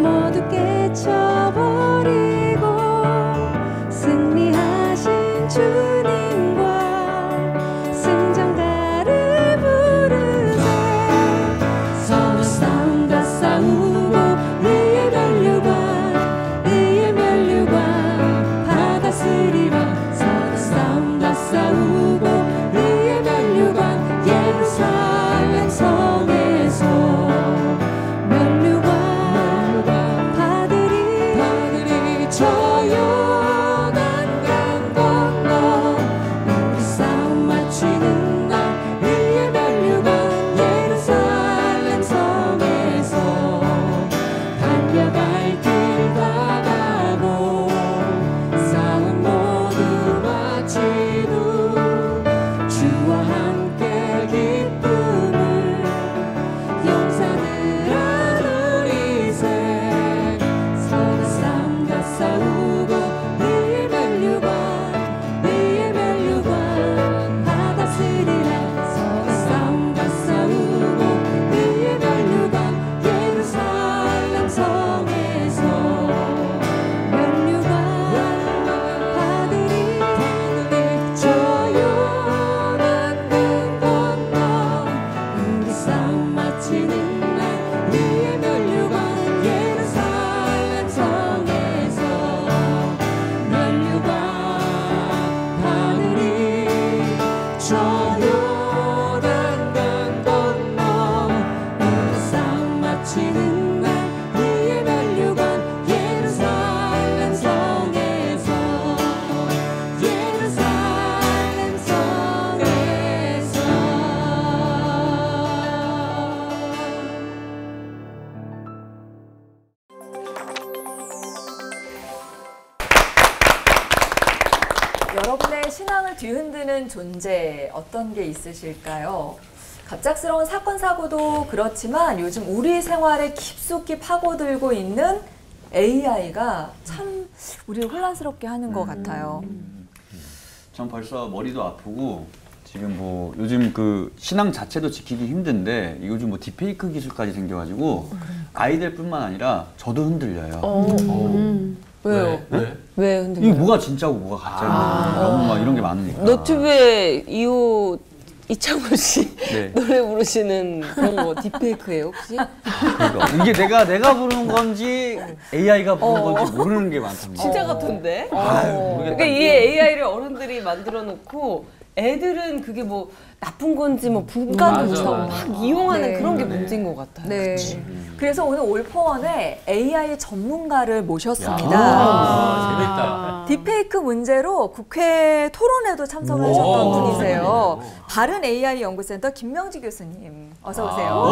모두 깨쳐버리고 승리하신 주님과 승전가를 부르세. 서로 싸운다 싸우고 의의 면류관 받았으리라. 서로 싸운다 싸우고 의의 면류관 예루살렘 성에서 면류관 받으리. 저 요단강 건너 우리 싸움 마치는 날 의의 면류관 예루살렘 성에서 달려갈 길 다 가고 싸움 모두 마친 후 주와 함께 기쁨을 영상을 나누리세. 서로 싸움다 싸우고 의의 면류관 받았으리라. 서로 싸움다 싸우고 의의 면류관 예루살렘 성에서 면류관 받으리. 저 요단강 건너 우리 싸움 마치는 날 의의 면류관 예루살렘 성에서 면류관 받으리. 저 요단강 건너 우리 싸움 마치는 날 의의 면류관 예루살렘 성에서 예루살렘 성에서. 여러분의 신앙을 뒤흔드는 존재 어떤 게 있으실까요? 갑작스러운 사건, 사고도 그렇지만 요즘 우리 생활에 깊숙이 파고들고 있는 AI가 참 우리를 혼란스럽게 하는 것 같아요. 전 벌써 머리도 아프고 지금 뭐 요즘 그 신앙 자체도 지키기 힘든데 요즘 뭐 딥페이크 기술까지 생겨가지고 아이들뿐만 아니라 저도 흔들려요. 왜요? 왜 흔들려요? 이게 뭐가 진짜고 뭐가 가짜고 너무 막 이런 게 많으니까. 너튜브에 이창훈 씨 네. 노래 부르시는 그런 거 딥페이크예요 혹시? 그러니까 이게 내가 부르는 건지 AI가 부르는 건지 모르는 게 많답니다. 진짜 같은데? 모르겠다. 그러니까 이 AI를 어른들이 만들어 놓고 애들은 그게 뭐 나쁜 건지 뭐 분간도 못하고 막 이용하는 네. 그런 게 문제인 것 같아요. 네. 그래서 오늘 올포원에 AI 전문가를 모셨습니다. 재밌다. 딥페이크 문제로 국회 토론회도 참석하셨던 분이세요. 바른 AI 연구센터 김명지 교수님, 어서 오세요.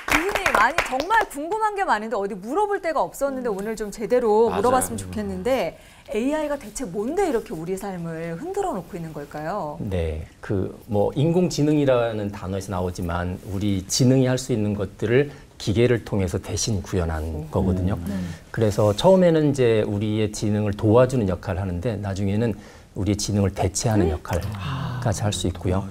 교수님, 아니 정말 궁금한 게 많은데 어디 물어볼 데가 없었는데 오늘 좀 제대로 물어봤으면 좋겠는데 AI가 대체 뭔데 이렇게 우리 삶을 흔들어 놓고 있는 걸까요? 네, 뭐 인공지능이라는 단어에서 나오지만 우리 지능이 할 수 있는 것들을 기계를 통해서 대신 구현한 거거든요. 그래서 처음에는 이제 우리의 지능을 도와주는 역할을 하는데 나중에는 우리의 지능을 대체하는 역할까지 할 수 있고요.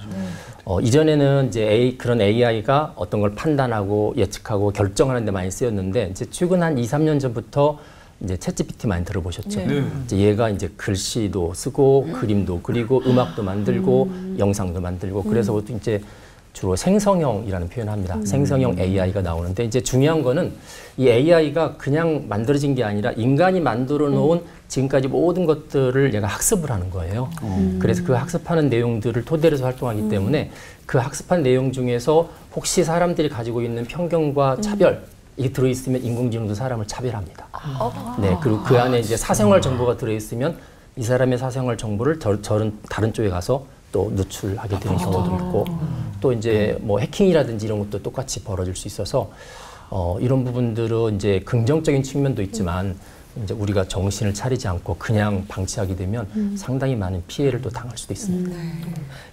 이전에는 이제 그런 AI가 어떤 걸 판단하고 예측하고 결정하는 데 많이 쓰였는데 이제 최근 한 2, 3년 전부터 이제 챗GPT 많이 들어보셨죠? 이제 얘가 이제 글씨도 쓰고 그림도 그리고 음악도 만들고 영상도 만들고 그래서 보통 이제 주로 생성형이라는 표현을 합니다. 생성형 AI가 나오는데 이제 중요한 거는 이 AI가 그냥 만들어진 게 아니라 인간이 만들어 놓은 지금까지 모든 것들을 얘가 학습을 하는 거예요. 그래서 그 학습하는 내용들을 토대로 해서 활동하기 때문에 그 학습한 내용 중에서 혹시 사람들이 가지고 있는 편견과 차별 이게 들어있으면 인공지능도 사람을 차별합니다. 네, 그리고 그 안에 이제 사생활 정보가 들어있으면 이 사람의 사생활 정보를 저런 다른 쪽에 가서 또 누출하게 되는 경우도 있고 또 이제 뭐 해킹이라든지 이런 것도 똑같이 벌어질 수 있어서 이런 부분들은 이제 긍정적인 측면도 있지만 이제 우리가 정신을 차리지 않고 그냥 방치하게 되면 상당히 많은 피해를 또 당할 수도 있습니다.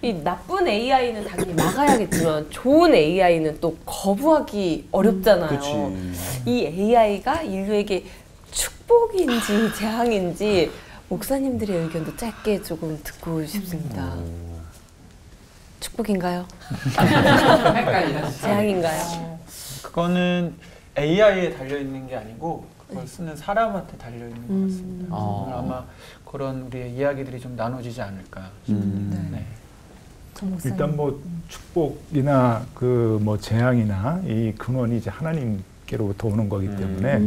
이 나쁜 AI는 당연히 막아야겠지만 좋은 AI는 또 거부하기 어렵잖아요. 이 AI가 인류에게 축복인지 재앙인지 목사님들의 의견도 짧게 조금 듣고 싶습니다. 축복인가요? 재앙인가요? 그거는 AI에 달려 있는 게 아니고 그걸 쓰는 사람한테 달려 있는 것 같습니다. 오늘 아마 그런 우리의 이야기들이 좀 나눠지지 않을까 싶습니다. 네. 일단 뭐 축복이나 그 뭐 재앙이나 이 근원이 이제 하나님께로부터 오는 거기 때문에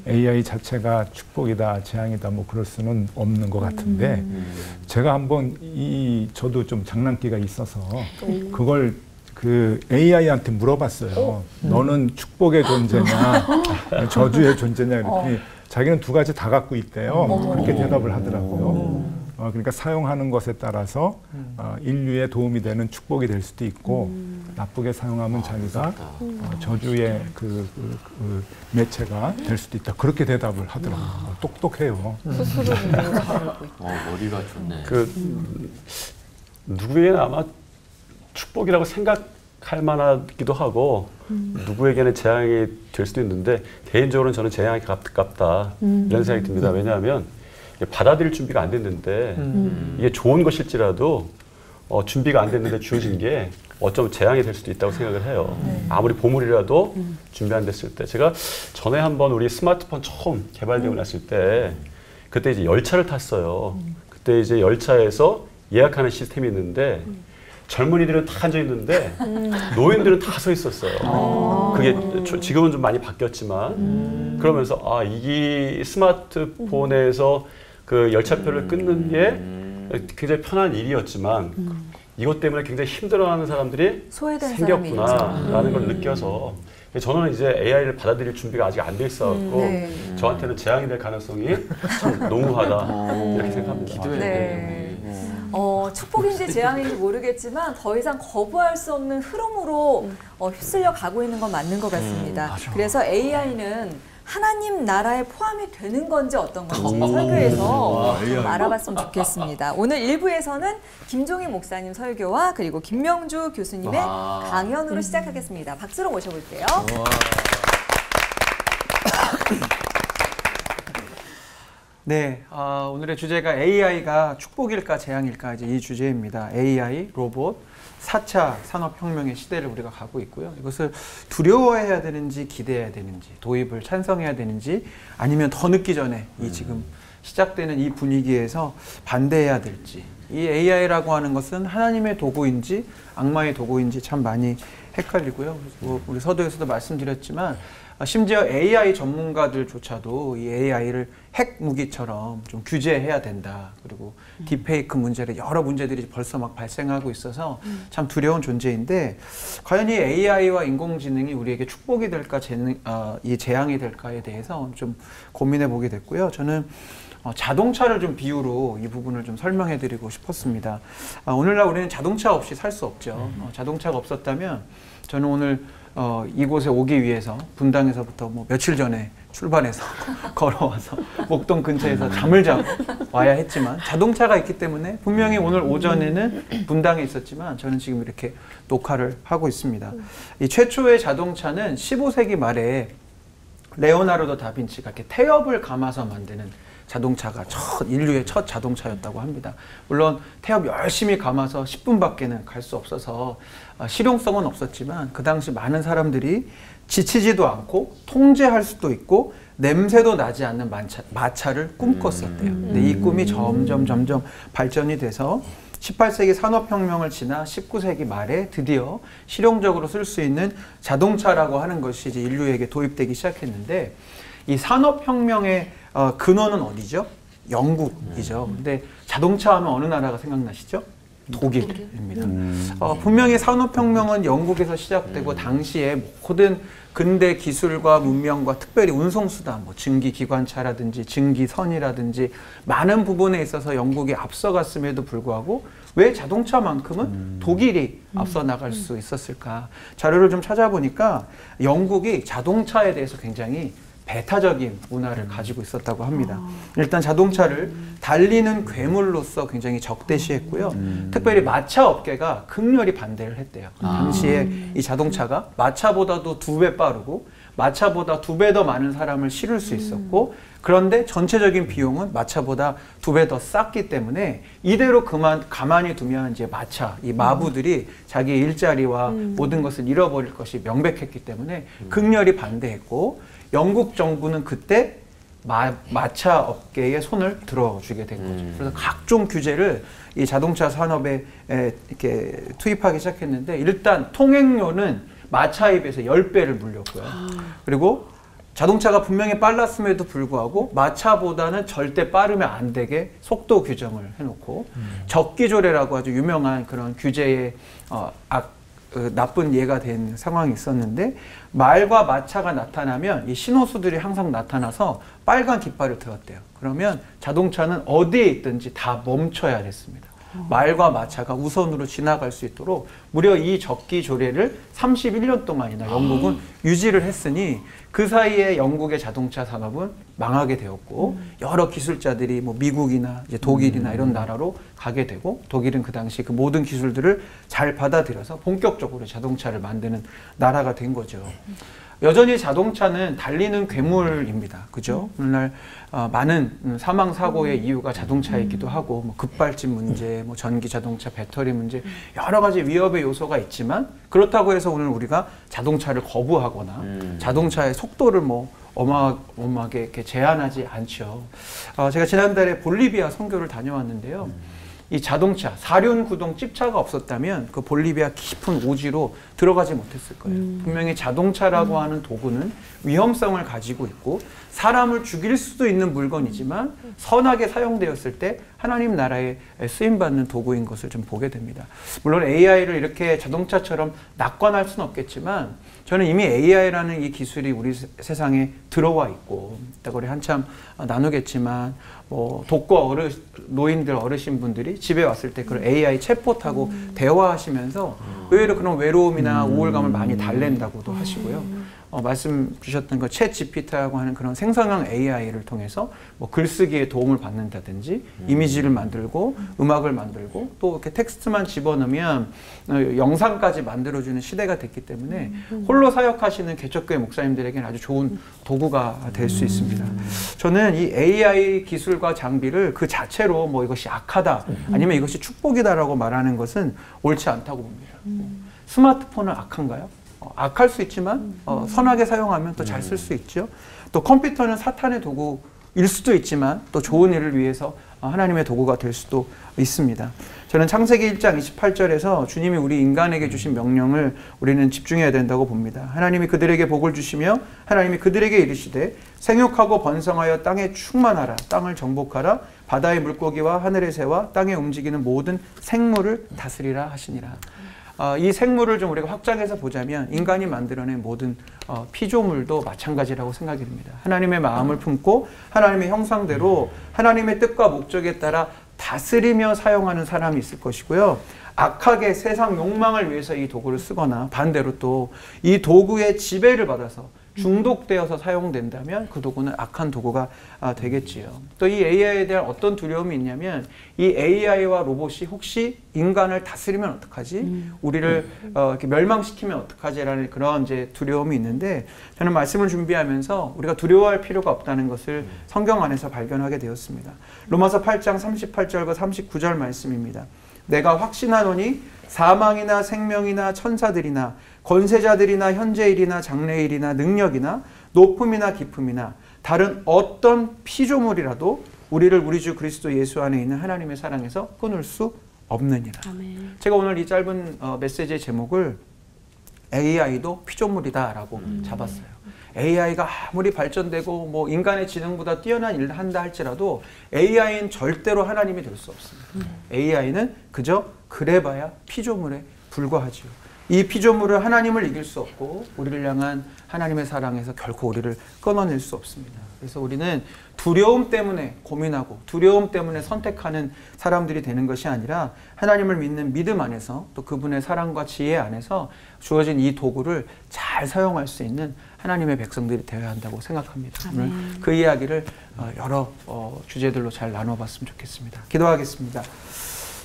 AI 자체가 축복이다 재앙이다 뭐 그럴 수는 없는 것 같은데 제가 한번 저도 좀 장난기가 있어서 그걸 그 AI한테 물어봤어요. 너는 축복의 존재냐 저주의 존재냐 이랬더니 자기는 두 가지 다 갖고 있대요. 그렇게 대답을 하더라고요. 그러니까 사용하는 것에 따라서 인류에 도움이 되는 축복이 될 수도 있고 나쁘게 사용하면 자기가 저주의 그 매체가 될 수도 있다. 그렇게 대답을 하더라고요. 똑똑해요. 스스로 잘하고 있다. 머리가 좋네. 누구에게는 아마 축복이라고 생각할 만하기도 하고 누구에게는 재앙이 될 수도 있는데 개인적으로는 저는 재앙이 가깝다 이런 생각이 듭니다. 왜냐하면 받아들일 준비가 안 됐는데 이게 좋은 것일지라도 준비가 안 됐는데 주어진 게 어쩌면 재앙이 될 수도 있다고 생각을 해요. 아무리 보물이라도 준비 안 됐을 때 제가 전에 한번 우리 스마트폰 처음 개발되고 났을 때 그때 이제 열차를 탔어요. 그때 이제 열차에서 예약하는 시스템이 있는데 젊은이들은 다 앉아 있는데 노인들은 다 서 있었어요. 그게 지금은 좀 많이 바뀌었지만 그러면서 이 스마트폰에서 그 열차표를 끊는 게 굉장히 편한 일이었지만 이것 때문에 굉장히 힘들어하는 사람들이 생겼구나라는 걸 느껴서 저는 이제 AI를 받아들일 준비가 아직 안 돼 있어갖고 저한테는 재앙이 될 가능성이 참 농후하다 이렇게 생각합니다. 네. 축복인지 재앙인지 모르겠지만 더 이상 거부할 수 없는 흐름으로 휩쓸려 가고 있는 건 맞는 것 같습니다. 그래서 AI는 하나님 나라에 포함이 되는 건지 어떤 건지 설교에서 좀 알아봤으면 좋겠습니다. 오늘 1부에서는 김종희 목사님 설교와 그리고 김명주 교수님의 강연으로 시작하겠습니다. 박수로 모셔볼게요. 네, 오늘의 주제가 AI가 축복일까 재앙일까 이제 이 주제입니다. AI, 로봇, 4차 산업혁명의 시대를 우리가 가고 있고요. 이것을 두려워해야 되는지 기대해야 되는지 도입을 찬성해야 되는지 아니면 더 늦기 전에 이 지금 시작되는 이 분위기에서 반대해야 될지 이 AI라고 하는 것은 하나님의 도구인지 악마의 도구인지 참 많이 헷갈리고요. 우리 서두에서도 말씀드렸지만 심지어 AI 전문가들조차도 이 AI를 핵 무기처럼 좀 규제해야 된다. 그리고 딥페이크 문제를 여러 문제들이 벌써 막 발생하고 있어서 참 두려운 존재인데 과연 이 AI와 인공지능이 우리에게 축복이 될까 이 재앙이 될까에 대해서 좀 고민해 보게 됐고요. 저는 자동차를 좀 비유로 이 부분을 좀 설명해 드리고 싶었습니다. 오늘날 우리는 자동차 없이 살 수 없죠. 자동차가 없었다면 저는 오늘 이곳에 오기 위해서 분당에서부터 뭐 며칠 전에 출발해서 걸어와서 목동 근처에서 잠을 자고 와야 했지만 자동차가 있기 때문에 분명히 오늘 오전에는 분당에 있었지만 저는 지금 이렇게 녹화를 하고 있습니다. 이 최초의 자동차는 15세기 말에 레오나르도 다빈치가 이렇게 태엽을 감아서 만드는 자동차가 인류의 첫 자동차였다고 합니다. 물론 태엽 열심히 감아서 10분밖에는 갈 수 없어서 실용성은 없었지만 그 당시 많은 사람들이 지치지도 않고 통제할 수도 있고 냄새도 나지 않는 마차를 꿈꿨었대요. 근데 이 꿈이 점점 발전이 돼서 18세기 산업혁명을 지나 19세기 말에 드디어 실용적으로 쓸 수 있는 자동차라고 하는 것이 이제 인류에게 도입되기 시작했는데 이 산업혁명의 근원은 어디죠? 영국이죠. 근데 자동차 하면 어느 나라가 생각나시죠? 독일입니다. 분명히 산업혁명은 영국에서 시작되고 당시에 모든 근대 기술과 문명과 특별히 운송수단, 뭐 증기기관차라든지 증기선이라든지 많은 부분에 있어서 영국이 앞서갔음에도 불구하고 왜 자동차만큼은 독일이 앞서 나갈 수 있었을까? 자료를 좀 찾아보니까 영국이 자동차에 대해서 굉장히 배타적인 문화를 가지고 있었다고 합니다. 일단 자동차를 달리는 괴물로서 굉장히 적대시했고요. 특별히 마차 업계가 극렬히 반대를 했대요. 당시에 이 자동차가 마차보다도 2배 빠르고 마차보다 2배 더 많은 사람을 실을 수 있었고 그런데 전체적인 비용은 마차보다 2배 더 쌌기 때문에 이대로 가만히 두면 이제 마차, 이 마부들이 자기 일자리와 모든 것을 잃어버릴 것이 명백했기 때문에 극렬히 반대했고 영국 정부는 그때 마차 업계에 손을 들어주게 된 거죠. 그래서 각종 규제를 이 자동차 산업에 이렇게 투입하기 시작했는데 일단 통행료는 마차에 비해서 10배를 물렸고요. 그리고 자동차가 분명히 빨랐음에도 불구하고 마차보다는 절대 빠르면 안 되게 속도 규정을 해놓고 적기조례라고 아주 유명한 그런 규제의 나쁜 예가 된 상황이 있었는데 말과 마차가 나타나면 이 신호수들이 항상 나타나서 빨간 깃발을 들었대요. 그러면 자동차는 어디에 있든지 다 멈춰야 됐습니다. 말과 마차가 우선으로 지나갈 수 있도록 무려 이 적기 조례를 31년 동안이나 영국은 유지를 했으니 그 사이에 영국의 자동차 산업은 망하게 되었고 여러 기술자들이 뭐 미국이나 이제 독일이나 이런 나라로 가게 되고 독일은 그 당시 그 모든 기술들을 잘 받아들여서 본격적으로 자동차를 만드는 나라가 된 거죠. 여전히 자동차는 달리는 괴물입니다. 그죠? 오늘날 많은 사망 사고의 이유가 자동차이기도 하고 뭐 급발진 문제, 뭐 전기 자동차 배터리 문제 여러 가지 위협의 요소가 있지만 그렇다고 해서 오늘 우리가 자동차를 거부하거나 자동차의 속도를 뭐 어마어마하게 이렇게 제한하지 않죠. 제가 지난달에 볼리비아 선교를 다녀왔는데요. 이 자동차, 사륜 구동 찝차가 없었다면 그 볼리비아 깊은 오지로 들어가지 못했을 거예요. 분명히 자동차라고 하는 도구는 위험성을 가지고 있고 사람을 죽일 수도 있는 물건이지만 선하게 사용되었을 때 하나님 나라에 쓰임받는 도구인 것을 좀 보게 됩니다. 물론 AI를 이렇게 자동차처럼 낙관할 수는 없겠지만 저는 이미 AI라는 이 기술이 우리 세상에 들어와 있고 이따 우리 한참 나누겠지만 뭐 독거 노인들 어르신분들이 집에 왔을 때 그런 AI 챗봇하고 대화하시면서 의외로 그런 외로움이나 우울감을 많이 달랜다고도 하시고요. 말씀 주셨던 그 챗 GPT라고 하는 그런 생성형 AI를 통해서 뭐 글쓰기에 도움을 받는다든지 이미지를 만들고 음악을 만들고 또 이렇게 텍스트만 집어넣으면 영상까지 만들어주는 시대가 됐기 때문에 홀로 사역하시는 개척교회 목사님들에게는 아주 좋은 도구가 될 수 있습니다. 저는 이 AI 기술과 장비를 그 자체로 뭐 이것이 악하다 아니면 이것이 축복이다라고 말하는 것은 옳지 않다고 봅니다. 스마트폰은 악한가요? 악할 수 있지만 선하게 사용하면 또 잘 쓸 수 있죠. 또 컴퓨터는 사탄의 도구일 수도 있지만 또 좋은 일을 위해서 하나님의 도구가 될 수도 있습니다. 저는 창세기 1장 28절에서 주님이 우리 인간에게 주신 명령을 우리는 집중해야 된다고 봅니다. 하나님이 그들에게 복을 주시며 하나님이 그들에게 이르시되 생육하고 번성하여 땅에 충만하라. 땅을 정복하라. 바다의 물고기와 하늘의 새와 땅에 움직이는 모든 생물을 다스리라 하시니라. 이 생물을 좀 우리가 확장해서 보자면 인간이 만들어낸 모든 피조물도 마찬가지라고 생각이 듭니다. 하나님의 마음을 품고 하나님의 형상대로 하나님의 뜻과 목적에 따라 다스리며 사용하는 사람이 있을 것이고요. 악하게 세상 욕망을 위해서 이 도구를 쓰거나 반대로 또 이 도구의 지배를 받아서 중독되어서 사용된다면 그 도구는 악한 도구가 되겠지요. 또 이 AI에 대한 어떤 두려움이 있냐면 이 AI와 로봇이 혹시 인간을 다스리면 어떡하지? 우리를 이렇게 멸망시키면 어떡하지라는 그런 이제 두려움이 있는데 저는 말씀을 준비하면서 우리가 두려워할 필요가 없다는 것을 성경 안에서 발견하게 되었습니다. 로마서 8장 38절과 39절 말씀입니다. 내가 확신하노니 사망이나 생명이나 천사들이나 권세자들이나 현재일이나 장래일이나 능력이나 높음이나 깊음이나 다른 어떤 피조물이라도 우리를 우리 주 그리스도 예수 안에 있는 하나님의 사랑에서 끊을 수 없느니라. 아멘. 제가 오늘 이 짧은 메시지의 제목을 AI도 피조물이다라고 잡았어요. AI가 아무리 발전되고 뭐 인간의 지능보다 뛰어난 일을 한다 할지라도 AI는 절대로 하나님이 될 수 없습니다. AI는 그저 그래봐야 피조물에 불과하지요. 이 피조물은 하나님을 이길 수 없고 우리를 향한 하나님의 사랑에서 결코 우리를 끊어낼 수 없습니다. 그래서 우리는 두려움 때문에 고민하고 두려움 때문에 선택하는 사람들이 되는 것이 아니라 하나님을 믿는 믿음 안에서 또 그분의 사랑과 지혜 안에서 주어진 이 도구를 잘 사용할 수 있는 하나님의 백성들이 되어야 한다고 생각합니다. 오늘 그 이야기를 여러 주제들로 잘 나눠봤으면 좋겠습니다. 기도하겠습니다.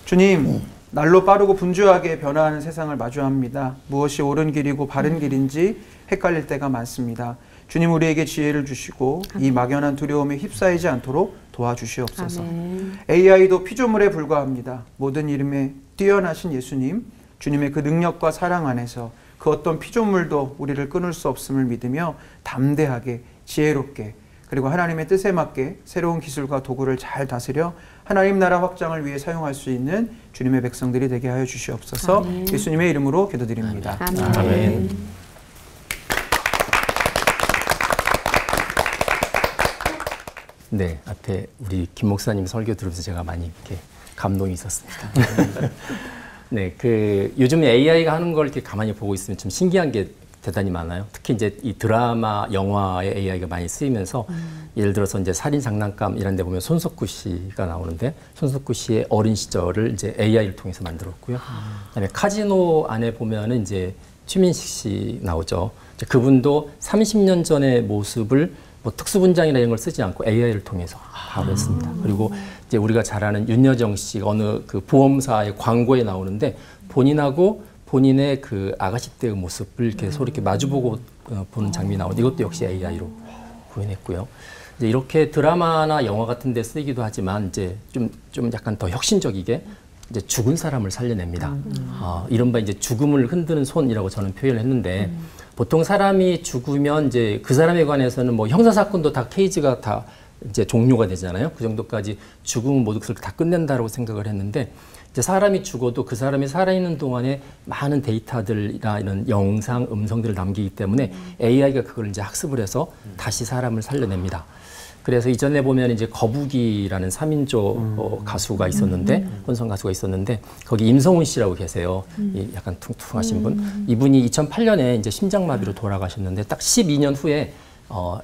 주님, 날로 빠르고 분주하게 변화하는 세상을 마주합니다. 무엇이 옳은 길이고 바른 길인지 헷갈릴 때가 많습니다. 주님 우리에게 지혜를 주시고 이 막연한 두려움에 휩싸이지 않도록 도와주시옵소서. AI도 피조물에 불과합니다. 모든 이름에 뛰어나신 예수님, 주님의 그 능력과 사랑 안에서 그 어떤 피조물도 우리를 끊을 수 없음을 믿으며 담대하게 지혜롭게 그리고 하나님의 뜻에 맞게 새로운 기술과 도구를 잘 다스려 하나님 나라 확장을 위해 사용할 수 있는 주님의 백성들이 되게 하여 주시옵소서. 아멘. 예수님의 이름으로 기도드립니다. 아멘. 아멘. 네, 앞에 우리 김 목사님 설교 들으면서 제가 많이 이렇게 감동이 있었습니다. 네, 그 요즘 AI가 하는 걸 이렇게 가만히 보고 있으면 좀 신기한 게 대단히 많아요. 특히 이제 이 드라마, 영화에 AI가 많이 쓰이면서 예를 들어서 이제 살인 장난감 이런 데 보면 손석구 씨가 나오는데 손석구 씨의 어린 시절을 이제 AI를 통해서 만들었고요. 그다음에 카지노 안에 보면은 이제 최민식 씨 나오죠. 이제 그분도 30년 전의 모습을 뭐 특수분장이나 이런 걸 쓰지 않고 AI를 통해서 바로 했습니다. 그리고 이제 우리가 잘 아는 윤여정 씨가 어느 그 보험사의 광고에 나오는데 본인하고 본인의 그 아가씨 때의 모습을 이렇게 서로 이렇게 마주보고 보는 장면이 나오는데 이것도 역시 AI로 구현했고요. 이제 이렇게 드라마나 영화 같은 데 쓰이기도 하지만 이제 좀 약간 더 혁신적이게 이제 죽은 사람을 살려냅니다. 이른바 이제 죽음을 흔드는 손이라고 저는 표현을 했는데 보통 사람이 죽으면 이제 그 사람에 관해서는 뭐 형사사건도 다 케이지가 다 이제 종료가 되잖아요. 그 정도까지 죽음은 모두 그걸 다 끝낸다라고 생각을 했는데 이제 사람이 죽어도 그 사람이 살아있는 동안에 많은 데이터들이나 이런 영상, 음성들을 남기기 때문에 AI가 그걸 이제 학습을 해서 다시 사람을 살려냅니다. 그래서 이전에 보면 이제 거북이라는 3인조 가수가 있었는데 혼성 가수가 있었는데 거기 임성훈 씨라고 계세요. 약간 퉁퉁하신 분. 이분이 2008년에 이제 심장마비로 돌아가셨는데 딱 12년 후에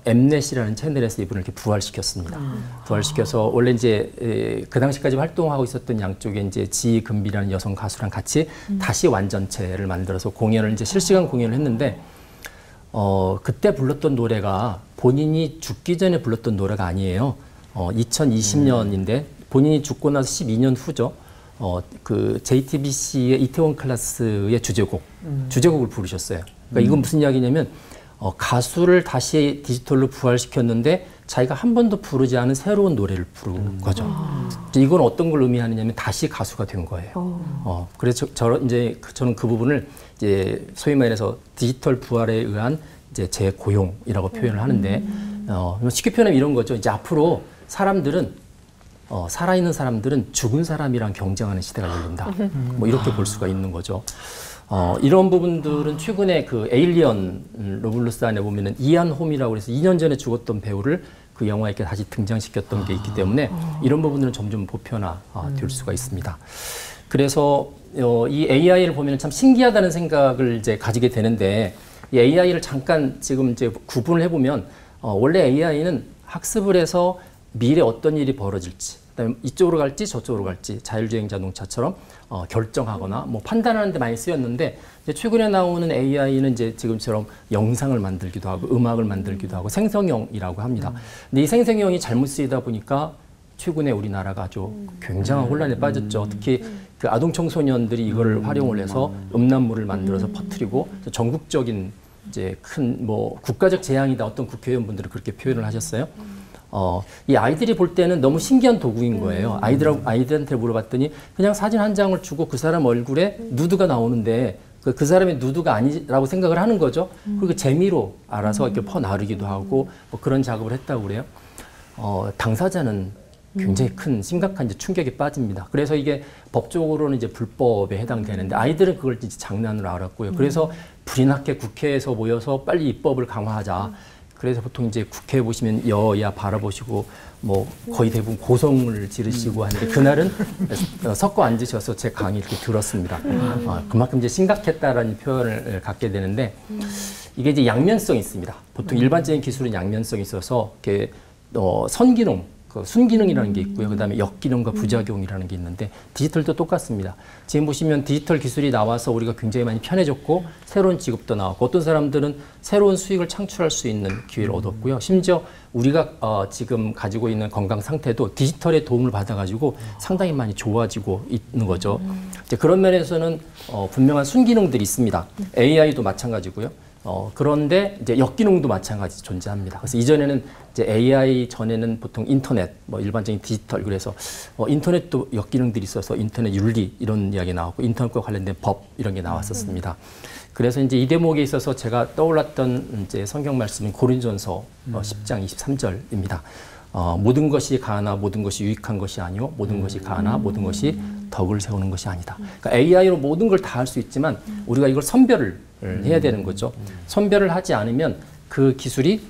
엠넷이라는 채널에서 이분을 이렇게 부활시켰습니다. 부활시켜서 원래 이제 그 당시까지 활동하고 있었던 양쪽에 이제 지금비라는 여성 가수랑 같이 다시 완전체를 만들어서 공연을 이제 실시간 공연을 했는데 그때 불렀던 노래가 본인이 죽기 전에 불렀던 노래가 아니에요. 2020년인데 본인이 죽고 나서 12년 후죠. 그 JTBC의 이태원 클래스의 주제곡을 부르셨어요. 그러니까 이건 무슨 이야기냐면 가수를 다시 디지털로 부활시켰는데 자기가 한 번도 부르지 않은 새로운 노래를 부른 거죠. 이건 어떤 걸 의미하느냐면 다시 가수가 된 거예요. 그래서 저는 그 부분을 이제 소위 말해서 디지털 부활에 의한 이제 재고용이라고 표현을 하는데 쉽게 표현하면 이런 거죠. 이제 앞으로 사람들은 살아있는 사람들은 죽은 사람이랑 경쟁하는 시대가 열린다. 뭐 이렇게 볼 수가 있는 거죠. 이런 부분들은 최근에 그 에일리언 로블루스 안에 보면은 이안 홈이라고 해서 2년 전에 죽었던 배우를 그 영화에 이렇게 다시 등장시켰던 게 있기 때문에 이런 부분들은 점점 보편화될 수가 있습니다. 그래서 이 AI를 보면 참 신기하다는 생각을 이제 가지게 되는데 이 AI를 잠깐 지금 이제 구분을 해보면 원래 AI는 학습을 해서 미래 어떤 일이 벌어질지 그다음에 이쪽으로 갈지 저쪽으로 갈지 자율주행 자동차처럼 결정하거나 뭐 판단하는 데 많이 쓰였는데 이제 최근에 나오는 AI는 이제 지금처럼 영상을 만들기도 하고 음악을 만들기도 하고 생성형이라고 합니다. 근데 이 생성형이 잘못 쓰이다 보니까 최근에 우리나라가 아주 굉장한 혼란에 빠졌죠. 특히 그 아동 청소년들이 이걸 활용을 해서 음란물을 만들어서 퍼뜨리고 전국적인 이제 큰 뭐 국가적 재앙이다 어떤 국회의원분들은 그렇게 표현을 하셨어요. 이 아이들이 볼 때는 너무 신기한 도구인 거예요. 아이들한테 물어봤더니 그냥 사진 한 장을 주고 그 사람 얼굴에 누드가 나오는데 그 사람의 누드가 아니라고 생각을 하는 거죠. 그리고 재미로 알아서 이렇게 퍼나르기도 하고 뭐 그런 작업을 했다고 그래요. 당사자는 굉장히 큰 심각한 이제 충격에 빠집니다. 그래서 이게 법적으로는 이제 불법에 해당되는데 아이들은 그걸 이제 장난으로 알았고요. 그래서 불이 나게 국회에서 모여서 빨리 입법을 강화하자. 그래서 보통 이제 국회에 보시면 여야 바라보시고 뭐 거의 대부분 고성을 지르시고 하는데 그날은 섞어 앉으셔서 제 강의 이렇게 들었습니다. 그만큼 이제 심각했다라는 표현을 갖게 되는데 이게 이제 양면성이 있습니다. 보통 일반적인 기술은 양면성이 있어서 이렇게 선기능 그 순기능이라는 게 있고요. 그다음에 역기능과 부작용이라는 게 있는데 디지털도 똑같습니다. 지금 보시면 디지털 기술이 나와서 우리가 굉장히 많이 편해졌고 새로운 직업도 나왔고 어떤 사람들은 새로운 수익을 창출할 수 있는 기회를 얻었고요. 심지어 우리가 지금 가지고 있는 건강 상태도 디지털의 도움을 받아가지고 상당히 많이 좋아지고 있는 거죠. 이제 그런 면에서는 분명한 순기능들이 있습니다. AI도 마찬가지고요. 그런데 이제 역기능도 마찬가지 존재합니다. 그래서 이전에는 이제 AI 전에는 보통 인터넷, 뭐 일반적인 디지털 그래서 인터넷도 역기능들이 있어서 인터넷 윤리 이런 이야기 나왔고 인터넷과 관련된 법 이런 게 나왔었습니다. 그래서 이제 이 대목에 있어서 제가 떠올랐던 이제 성경 말씀은 고린전서 10장 23절입니다. 모든 것이 가하나 모든 것이 유익한 것이 아니요 모든 것이 가하나 모든 것이 덕을 세우는 것이 아니다. 그러니까 AI로 모든 걸 다 할 수 있지만 우리가 이걸 선별을 해야 되는 거죠. 선별을 하지 않으면 그 기술이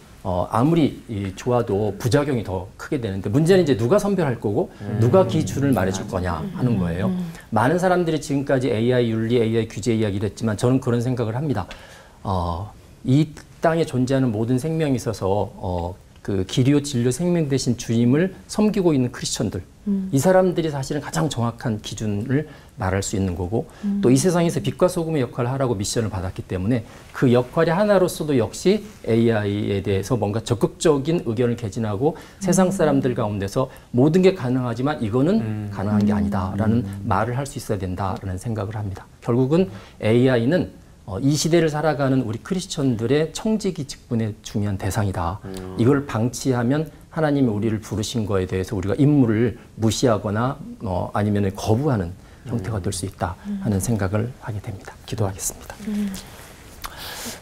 아무리 좋아도 부작용이 더 크게 되는데 문제는 이제 누가 선별할 거고 누가 기준을 말해줄 거냐 하는 거예요. 많은 사람들이 지금까지 AI 윤리, AI 규제 이야기를 했지만 저는 그런 생각을 합니다. 이 땅에 존재하는 모든 생명이 있어서 그 기료, 진료, 생명 대신 주님을 섬기고 있는 크리스천들 이 사람들이 사실은 가장 정확한 기준을 말할 수 있는 거고 또 이 세상에서 빛과 소금의 역할을 하라고 미션을 받았기 때문에 그 역할의 하나로서도 역시 AI에 대해서 뭔가 적극적인 의견을 개진하고 세상 사람들 가운데서 모든 게 가능하지만 이거는 가능한 게 아니다라는 말을 할 수 있어야 된다라는 생각을 합니다. 결국은 AI는 이 시대를 살아가는 우리 크리스천들의 청지기 직분의 중요한 대상이다. 이걸 방치하면 하나님이 우리를 부르신 거에 대해서 우리가 임무를 무시하거나 아니면 거부하는 형태가 될 수 있다 하는 생각을 하게 됩니다. 기도하겠습니다.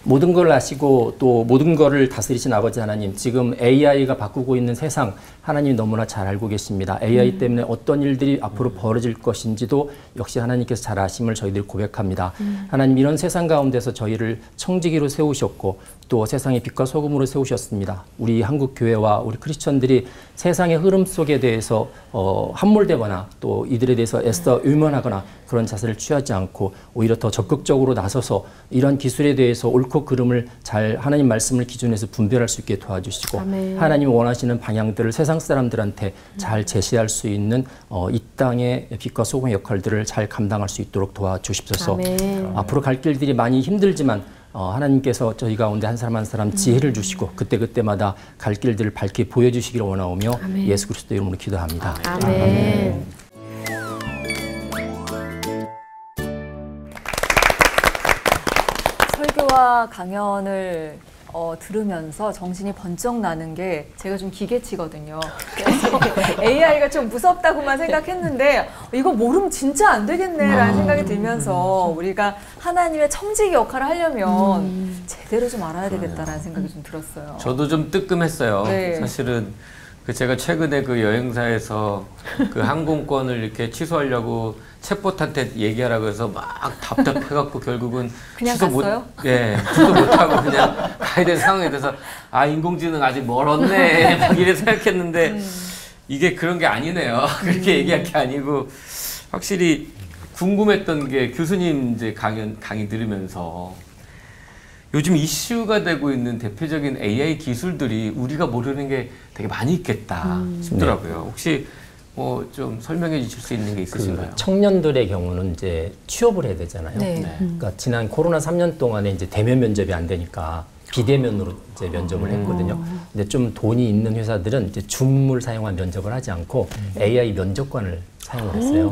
모든 걸 아시고 또 모든 것을 다스리신 아버지 하나님, 지금 AI가 바꾸고 있는 세상 하나님이 너무나 잘 알고 계십니다. AI 때문에 어떤 일들이 앞으로 벌어질 것인지도 역시 하나님께서 잘 아심을 저희들이 고백합니다. 하나님, 이런 세상 가운데서 저희를 청지기로 세우셨고 또 세상의 빛과 소금으로 세우셨습니다. 우리 한국 교회와 우리 크리스천들이 세상의 흐름 속에 대해서 함몰되거나 또 이들에 대해서 애써 의문하거나 그런 자세를 취하지 않고 오히려 더 적극적으로 나서서 이런 기술에 대해서 옳고 그름을 잘 하나님 말씀을 기준해서 분별할 수 있게 도와주시고 아멘. 하나님이 원하시는 방향들을 세상 사람들한테 잘 제시할 수 있는 이 땅의 빛과 소금의 역할들을 잘 감당할 수 있도록 도와주십소서. 아멘. 앞으로 갈 길들이 많이 힘들지만 하나님께서 저희 가운데 한 사람 한 사람 지혜를 주시고 그때그때마다 갈 길들을 밝게 보여주시기를 원하오며 아멘. 예수 그리스도 이름으로 기도합니다. 아멘. 설교와 강연을 들으면서 정신이 번쩍 나는 게 제가 좀 기계치거든요. 그래서 AI가 좀 무섭다고만 생각했는데 이거 모르면 진짜 안 되겠네라는 생각이 들면서 우리가 하나님의 청지기 역할을 하려면 제대로 좀 알아야 되겠다라는 생각이 좀 들었어요. 저도 좀 뜨끔했어요. 네. 사실은 제가 최근에 그 여행사에서 그 항공권을 이렇게 취소하려고 챗봇한테 얘기하라고 해서 막 답답해갖고 결국은 그냥 취소 갔어요? 예, 취소 못하고 그냥 가야 되는 상황에 대해서 인공지능 아직 멀었네 막 이래 생각했는데 이게 그런 게 아니네요. 그렇게 얘기할 게 아니고 확실히 궁금했던 게 교수님 이제 강의 들으면서 요즘 이슈가 되고 있는 대표적인 AI 기술들이 우리가 모르는 게 되게 많이 있겠다 싶더라고요. 혹시 뭐 좀 설명해 주실 수 있는 게 있으신가요? 그 청년들의 경우는 이제 취업을 해야 되잖아요. 네. 그러니까 지난 코로나 3년 동안에 이제 대면 면접이 안 되니까 비대면으로 이제 면접을 했거든요. 근데 좀 돈이 있는 회사들은 이제 줌을 사용한 면접을 하지 않고 AI 면접관을 사용을 했어요.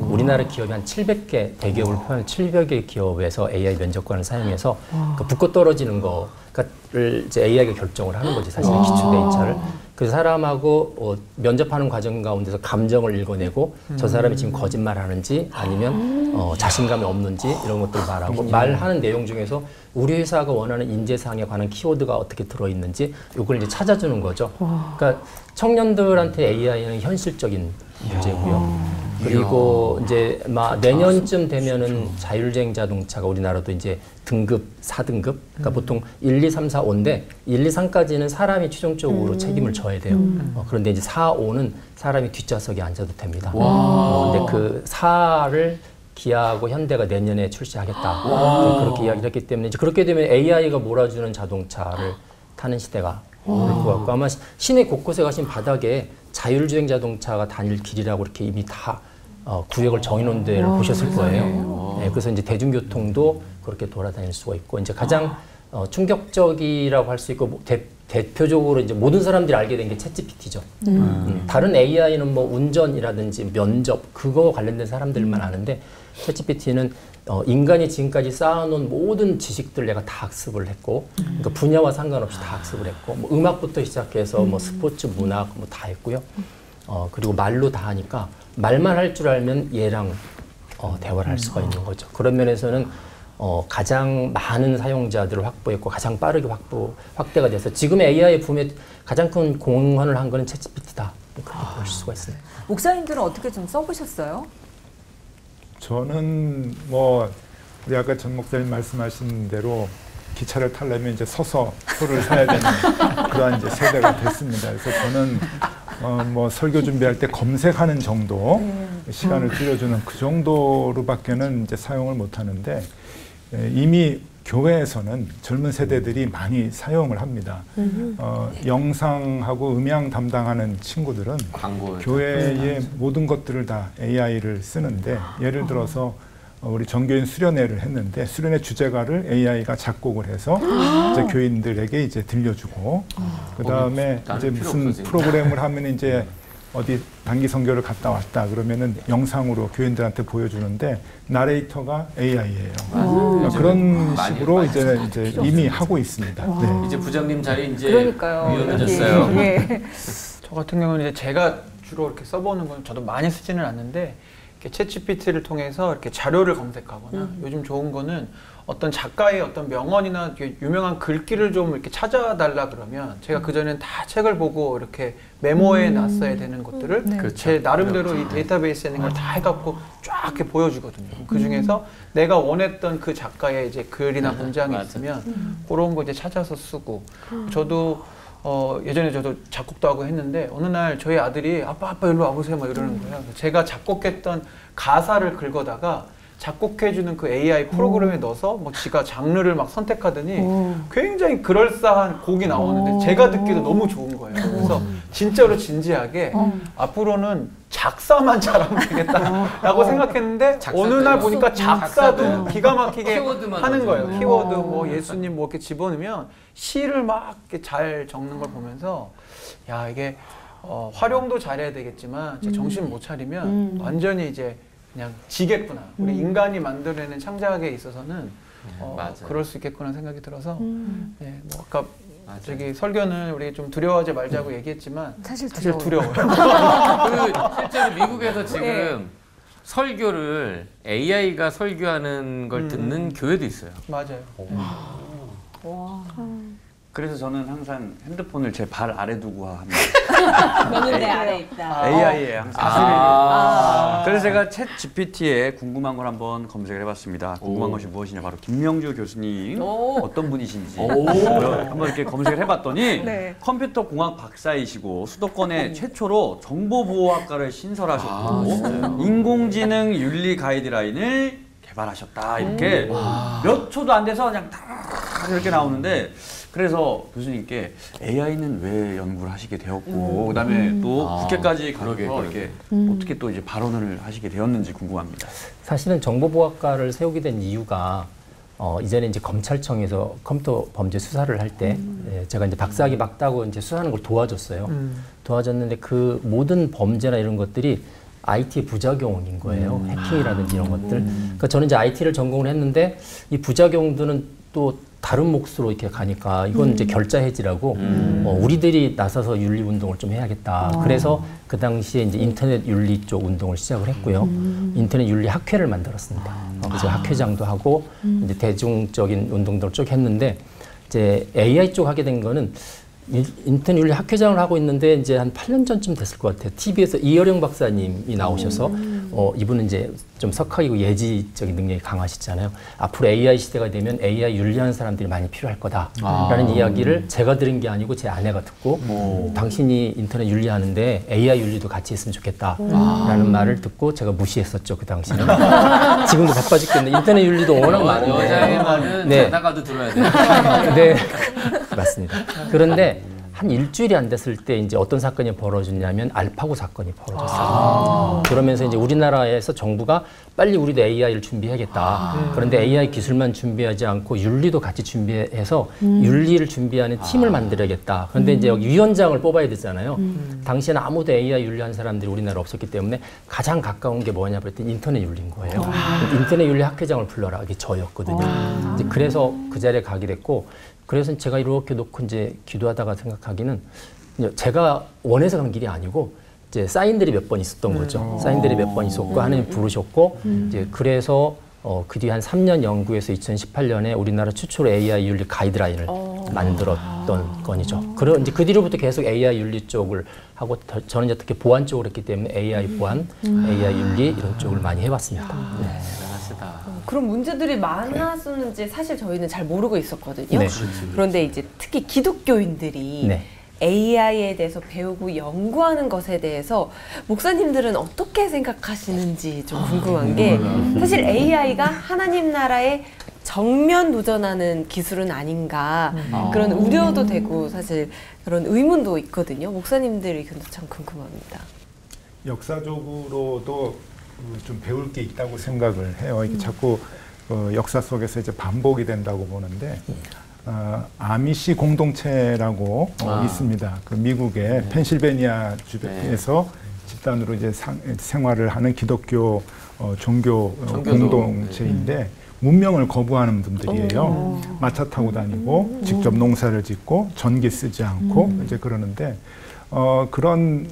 우리나라 기업이 한 700개, 대기업을 포함해 700개 기업에서 AI 면접관을 사용해서 그 붙고 떨어지는 거를 이제 AI가 결정을 하는 거지, 사실은 기초 데이터를. 그 사람하고 면접하는 과정 가운데서 감정을 읽어내고 저 사람이 지금 거짓말하는지 아니면 자신감이 없는지 이런 것들을 말하고 말하는 내용 중에서 우리 회사가 원하는 인재사항에 관한 키워드가 어떻게 들어있는지 이걸 이제 찾아주는 거죠. 그러니까 청년들한테 AI는 현실적인 문제고요. 그리고 이제 내년쯤 되면은 자율주행 자동차가 우리나라도 이제 등급 4등급, 그러니까 보통 1, 2, 3, 4, 5인데 1, 2, 3까지는 사람이 최종적으로 책임을 져야 돼요. 그런데 이제 4, 5는 사람이 뒷좌석에 앉아도 됩니다. 근데 그 4를 기아하고 현대가 내년에 출시하겠다. 그렇게 이야기를 했기 때문에 이제 그렇게 되면 AI가 몰아주는 자동차를 타는 시대가 올 것 같고 아마 시내 곳곳에 가신 바닥에 자율주행 자동차가 다닐 길이라고 이렇게 이미 다 구역을 정해놓은 데를 보셨을 거예요. 네, 그래서 이제 대중교통도 그렇게 돌아다닐 수가 있고 이제 가장 충격적이라고 할 수 있고 뭐 대표적으로 이제 모든 사람들이 알게 된 게 챗GPT죠. 다른 AI는 뭐 운전이라든지 면접 그거 관련된 사람들만 아는데 챗GPT는 인간이 지금까지 쌓아놓은 모든 지식들 내가 다 학습을 했고 그러니까 분야와 상관없이 다 학습을 했고 뭐 음악부터 시작해서 뭐 스포츠, 문학 뭐 다 했고요. 그리고 말로 다 하니까 말만 할 줄 알면 얘랑 대화를 할 수가 있는 거죠. 그런 면에서는 가장 많은 사용자들을 확보했고 가장 빠르게 확대가 돼서 지금의 AI 붐에 가장 큰 공헌을 한 거는 챗GPT다. 그렇게 볼 수가 있습니다. 목사님들은 어떻게 좀 써보셨어요? 저는 뭐 우리 아까 전 목사님 말씀하신 대로 기차를 타려면 이제 서서 표를 사야 되는 그러한 이제 세대가 됐습니다. 그래서 저는 뭐 설교 준비할 때 검색하는 정도 시간을 줄여주는 그 정도로밖에는 이제 사용을 못 하는데 이미 교회에서는 젊은 세대들이 많이 사용을 합니다. 영상하고 음향 담당하는 친구들은 교회의 모든 것들을 다 AI를 쓰는데 예를 들어서 우리 전교인 수련회를 했는데 수련회 주제가를 AI가 작곡을 해서 이제 교인들에게 이제 들려주고 그 다음에 이제 무슨 프로그램을 하면 이제 어디 단기 선교를 갔다 왔다 그러면은 영상으로 교인들한테 보여주는데 나레이터가 AI예요. 그런 식으로 이제 이미 하고 있습니다. 네. 이제 부장님 자리 이제 그러니까요. 위험해졌어요. 예. 저 같은 경우는 이제 제가 주로 이렇게 써보는 건 저도 많이 쓰지는 않는데 이렇게 챗GPT를 통해서 이렇게 자료를 검색하거나 요즘 좋은 거는 어떤 작가의 어떤 명언이나 유명한 글귀를 좀 이렇게 찾아달라 그러면 제가 그전엔 다 책을 보고 이렇게 메모해 놨어야 되는 것들을 제 나름대로 이 데이터베이스에 있는 걸 다 해갖고 쫙 이렇게 보여주거든요. 그 중에서 내가 원했던 그 작가의 이제 글이나 문장이 있으면 그런 거 이제 찾아서 쓰고 저도 예전에 저도 작곡도 하고 했는데 어느 날 저희 아들이 아빠 일로 와보세요 막 이러는 거예요. 제가 작곡했던 가사를 긁어다가 작곡해주는 그 AI 프로그램에 넣어서 뭐 지가 장르를 막 선택하더니 굉장히 그럴싸한 곡이 나오는데 제가 듣기도 너무 좋은 거예요. 그래서 진짜로 진지하게 앞으로는 작사만 잘하면 되겠다라고 생각했는데 어느 날 보니까 작사도 기가 막히게 하는 거예요. 키워드 뭐 예수님 뭐 이렇게 집어넣으면 시를 막 이렇게 잘 적는 걸 보면서 야 이게 활용도 잘해야 되겠지만 제 정신 못 차리면 완전히 이제 그냥 지겠구나. 우리 인간이 만들어내는 창작에 있어서는 그럴 수 있겠구나 생각이 들어서 네, 뭐 아까 저기 설교는 우리 좀 두려워하지 말자고 얘기했지만 사실 두려워요. 그리고 실제로 미국에서 지금 설교를 AI가 설교하는 걸 듣는 교회도 있어요. 맞아요. 그래서 저는 항상 핸드폰을 제 발 아래 두고 합니다. 너는 내 아래 있다. AI에 항상. 그래서 제가 챗 GPT에 궁금한 걸 한번 검색을 해봤습니다. 궁금한 것이 무엇이냐 바로 김명주 교수님 어떤 분이신지 한번 이렇게 검색을 해봤더니 컴퓨터 공학 박사이시고 수도권에 최초로 정보보호학과를 신설하셨고 인공지능 윤리 가이드라인을 개발하셨다. 이렇게 몇 초도 안 돼서 그냥 다 이렇게 나오는데 그래서 교수님께 AI는 왜 연구를 하시게 되었고 그다음에 또 국회까지 가서 이렇게 어떻게 또 이제 발언을 하시게 되었는지 궁금합니다. 사실은 정보보호학과를 세우게 된 이유가 이전에 이제 검찰청에서 컴퓨터 범죄 수사를 할 때 제가 이제 박사학위 맞다고 이제 수사하는 걸 도와줬어요. 도와줬는데 그 모든 범죄나 이런 것들이 IT 부작용인 거예요. 해킹이라든지 이런 것들. 그러니까 저는 이제 IT를 전공을 했는데 이 부작용들은 또 다른 몫으로 이렇게 가니까 이건 이제 결자 해지라고 우리들이 나서서 윤리 운동을 좀 해야겠다. 그래서 그 당시에 이제 인터넷 윤리 쪽 운동을 시작을 했고요. 인터넷 윤리 학회를 만들었습니다. 그래서 학회장도 하고 이제 대중적인 운동들을 쭉 했는데 이제 AI 쪽 하게 된 거는 인터넷 윤리 학회장을 하고 있는데 이제 한 8년 전쯤 됐을 것 같아요. TV에서 이어령 박사님이 나오셔서 이분은 이제 좀 석학이고 예지적인 능력이 강하시잖아요. 앞으로 AI 시대가 되면 AI 윤리하는 사람들이 많이 필요할 거다라는 이야기를 제가 들은 게 아니고 제 아내가 듣고 당신이 인터넷 윤리하는데 AI 윤리도 같이 했으면 좋겠다라는 말을 듣고 제가 무시했었죠. 그 당시는. 지금도 바빠 죽겠는데 인터넷 윤리도 워낙 많은데 여자의 말은 자다가도 들어야 돼요. 네, 맞습니다. 그런데 한 일주일이 안 됐을 때 이제 어떤 사건이 벌어졌냐면 알파고 사건이 벌어졌어요. 그러면서 이제 우리나라에서 정부가 빨리 우리도 AI를 준비해야겠다. 그런데 AI 기술만 준비하지 않고 윤리도 같이 준비해서 윤리를 준비하는 팀을 만들어야겠다. 그런데 이제 여기 위원장을 뽑아야 되잖아요. 당시에는 아무도 AI 윤리한 사람들이 우리나라에 없었기 때문에 가장 가까운 게 뭐냐 그랬더니 인터넷 윤리인 거예요. 인터넷 윤리 학회장을 불러라. 이게 저였거든요. 이제 그래서 그 자리에 가게 됐고, 그래서 제가 이렇게 놓고 이제 기도하다가 생각하기는 제가 원해서 간 길이 아니고 이제 사인들이 몇 번 있었던 거죠. 사인들이 몇 번 있었고 하나님 부르셨고 이제 그래서 그 뒤에 한 3년 연구해서 2018년에 우리나라 최초로 AI 윤리 가이드라인을 만들었던 건이죠. 그런 이제 그 뒤로부터 계속 AI 윤리 쪽을 하고 저는 이제 특히 보안 쪽을 했기 때문에 AI 보안, AI 윤리 이런 쪽을 많이 해봤습니다. 네. 그런 문제들이 많았었는지 사실 저희는 잘 모르고 있었거든요. 네. 그런데 이제 특히 기독교인들이 네. AI에 대해서 배우고 연구하는 것에 대해서 목사님들은 어떻게 생각하시는지 좀 궁금한 게, 사실 AI가 하나님 나라에 정면 도전하는 기술은 아닌가 그런 우려도 되고 사실 그런 의문도 있거든요. 목사님들의 의견도 참 궁금합니다. 역사적으로도 좀 배울 게 있다고 생각을 해요. 이게 자꾸 역사 속에서 이제 반복이 된다고 보는데, 아미시 공동체라고 있습니다. 그 미국의 펜실베니아 주변에서 집단으로 이제 생활을 하는 기독교 종교 공동체인데 문명을 거부하는 분들이에요. 마차 타고 다니고 직접 농사를 짓고 전기 쓰지 않고 이제 그러는데 그런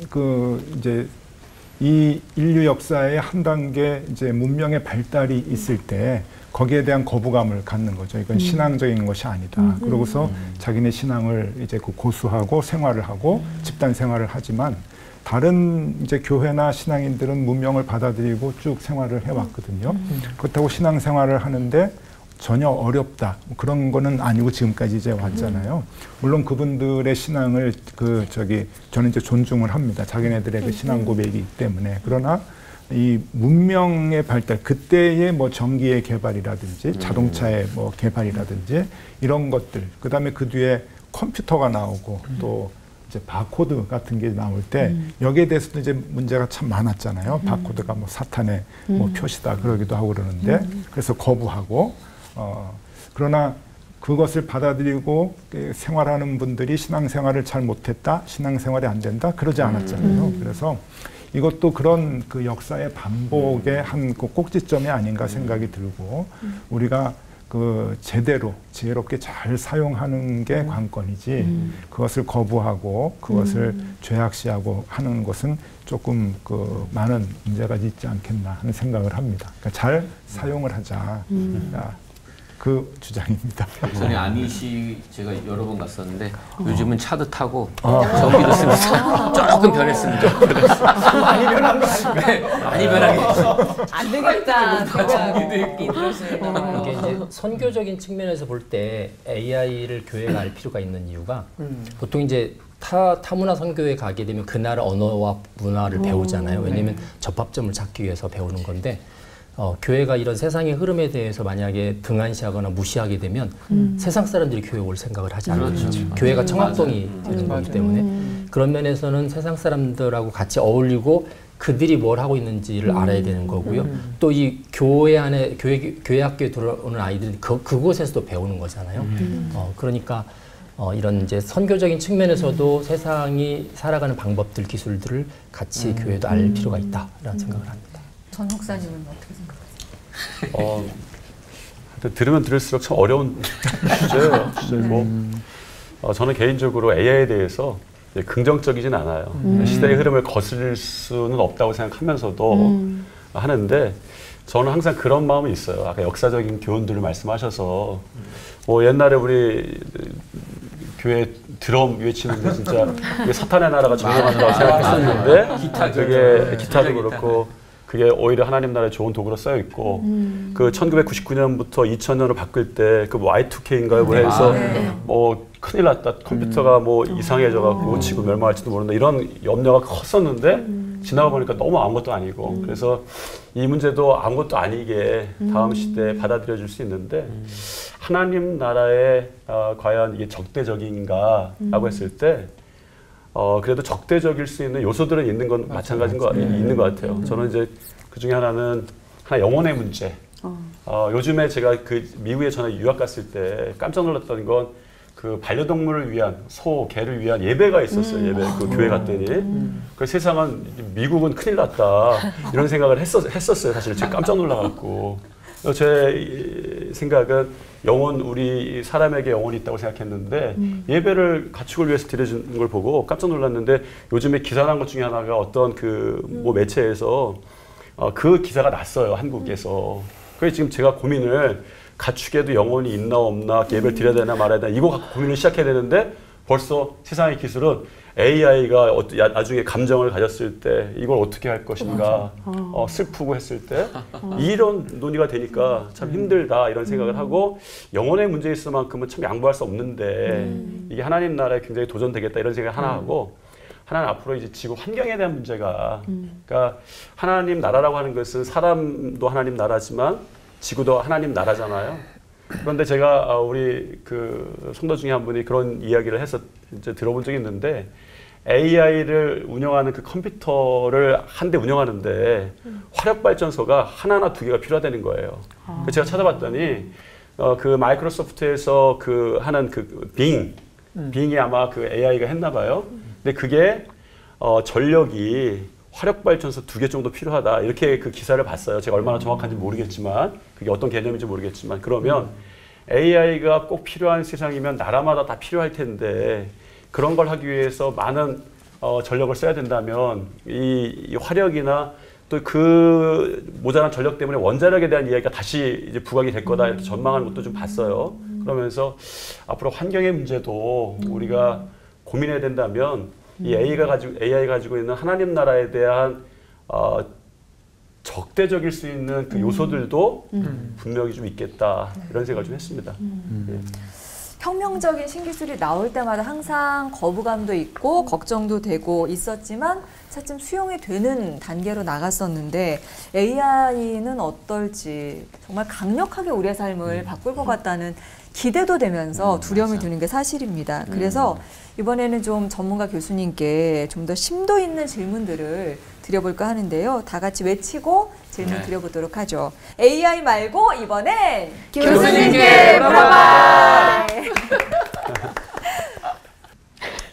이제 이 인류 역사의 한 단계 이제 문명의 발달이 있을 때 거기에 대한 거부감을 갖는 거죠. 이건 신앙적인 것이 아니다. 그러고서 자기네 신앙을 이제 고수하고 생활을 하고 집단 생활을 하지만 다른 이제 교회나 신앙인들은 문명을 받아들이고 쭉 생활을 해왔거든요. 그렇다고 신앙 생활을 하는데 전혀 어렵다 그런 거는 아니고 지금까지 이제 왔잖아요. 물론 그분들의 신앙을 저는 이제 존중을 합니다. 자기네들의 그 신앙 고백이기 때문에. 그러나 이 문명의 발달, 그때의 뭐 전기의 개발이라든지 자동차의 뭐 개발이라든지 이런 것들, 그다음에 그 뒤에 컴퓨터가 나오고 또 이제 바코드 같은 게 나올 때 여기에 대해서도 이제 문제가 참 많았잖아요. 바코드가 뭐 사탄의 뭐 표시다 그러기도 하고 그러는데 그래서 거부하고 그러나 그것을 받아들이고 생활하는 분들이 신앙생활을 잘 못했다, 신앙생활이 안 된다 그러지 않았잖아요. 그래서 이것도 그런 그 역사의 반복의 한 꼭지점이 아닌가 생각이 들고 우리가 그 제대로 지혜롭게 잘 사용하는 게 관건이지 그것을 거부하고 그것을 죄악시하고 하는 것은 조금 그 많은 문제가 있지 않겠나 하는 생각을 합니다. 그러니까 잘 사용을 하자. 그 주장입니다. 전에 아미시 제가 여러 번 갔었는데 요즘은 차도 타고 전기도 쓰면서 조금 변했습니다. 많이 변한 거 아니에요? 네, 많이 변하게 됐어. 안 되겠다. 전기도 있고. 이게 이제 선교적인 측면에서 볼 때 AI를 교회가 알 필요가 있는 이유가 보통 이제 타문화 선교에 가게 되면 그 나라 언어와 문화를 배우잖아요. 왜냐하면 접합점을 찾기 위해서 배우는 건데 교회가 이런 세상의 흐름에 대해서 만약에 등한시하거나 무시하게 되면 세상 사람들이 교회 올 생각을 하지 않거든요. 교회가 청합동이 되는 거기 때문에 그런 면에서는 세상 사람들하고 같이 어울리고 그들이 뭘 하고 있는지를 알아야 되는 거고요. 또 이 교회 안에 교회 학교에 들어오는 아이들이 그곳에서도 배우는 거잖아요. 그러니까 이런 이제 선교적인 측면에서도 세상이 살아가는 방법들, 기술들을 같이 교회도 알 필요가 있다라는 생각을 합니다. 전 목사님은 어떻게 생각하세요? 들으면 들을수록 참 어려운 주제고 저는 개인적으로 AI에 대해서 긍정적이진 않아요. 시대의 흐름을 거슬릴 수는 없다고 생각하면서도 하는데 저는 항상 그런 마음이 있어요. 아까 역사적인 교훈들을 말씀하셔서 뭐 옛날에 우리 교회 드럼 외치는데 진짜 사탄의 나라가 정령한다고 생각했었는데 그게 기타도 그렇고 그게 오히려 하나님 나라에 좋은 도구로 쓰여 있고 그 1999년부터 2000년으로 바뀔 때 그 Y2K인가요? 뭐 해서 뭐 큰일 났다. 컴퓨터가 뭐 이상해져 갖고 고치고 멸망할지도 모른다. 이런 염려가 컸었는데 지나가 보니까 너무 아무것도 아니고 그래서 이 문제도 아무것도 아니게 다음 시대에 받아들여질 수 있는데 하나님 나라에 과연 이게 적대적인가라고 했을 때 그래도 적대적일 수 있는 요소들은 있는 건 마찬가지인 있는 것 같아요. 저는 이제 그 중에 하나는 영혼의 문제. 요즘에 제가 그 미국에 전에 유학 갔을 때 깜짝 놀랐던 건 그 반려동물을 위한 개를 위한 예배가 있었어요. 예배 그 교회 갔더니 그 세상은 미국은 큰일 났다 이런 생각을 했었어요. 사실 제가 깜짝 놀라갖고 제 생각은 우리 사람에게 영혼이 있다고 생각했는데 예배를 가축을 위해서 드려주는 걸 보고 깜짝 놀랐는데 요즘에 기사 난 것 중에 하나가 어떤 뭐 매체에서 그 기사가 났어요. 한국에서. 그래서 지금 제가 고민을 가축에도 영혼이 있나 없나 예배를 드려야 되나 말아야 되나 이거 갖고 고민을 시작해야 되는데 벌써 세상의 기술은 AI가 나중에 감정을 가졌을 때 이걸 어떻게 할 것인가 슬프고 했을 때 이런 논의가 되니까 참 힘들다 이런 생각을 하고 영혼의 문제에 있을 만큼은 참 양보할 수 없는데 이게 하나님 나라에 굉장히 도전되겠다 이런 생각을 하나 하고 하나는 앞으로 이제 지구 환경에 대한 문제가 그러니까 하나님 나라라고 하는 것은 사람도 하나님 나라지만 지구도 하나님 나라잖아요. 그런데 제가 우리 그 성도 중에 한 분이 그런 이야기를 해서 이제 들어본 적이 있는데 AI를 운영하는 그 컴퓨터를 한 대 운영하는데 화력 발전소가 하나나 두 개가 필요하다는 거예요. 그래서 제가 찾아봤더니 그 마이크로소프트에서 그 하는 그 빙이 아마 그 AI가 했나 봐요. 근데 그게 전력이 화력발전소 2개 정도 필요하다 이렇게 그 기사를 봤어요. 제가 얼마나 정확한지 모르겠지만 그게 어떤 개념인지 모르겠지만 그러면 AI가 꼭 필요한 세상이면 나라마다 다 필요할 텐데 그런 걸 하기 위해서 많은 전력을 써야 된다면 이 화력이나 또 그 모자란 전력 때문에 원자력에 대한 이야기가 다시 이제 부각이 될 거다 이렇게 전망하는 것도 좀 봤어요. 그러면서 앞으로 환경의 문제도 우리가 고민해야 된다면 이 AI가 가지고 있는 하나님 나라에 대한 적대적일 수 있는 그 요소들도 분명히 좀 있겠다 이런 생각을 좀 했습니다. 혁명적인 신기술이 나올 때마다 항상 거부감도 있고 걱정도 되고 있었지만 차츰 수용이 되는 단계로 나갔었는데 AI는 어떨지 정말 강력하게 우리의 삶을 바꿀 것 같다는 기대도 되면서 두려움이 드는 게 사실입니다. 그래서 이번에는 좀 전문가 교수님께 좀 더 심도 있는 질문들을 드려볼까 하는데요. 다 같이 외치고 질문 드려보도록 하죠. AI 말고 이번엔 교수님께 물어봐!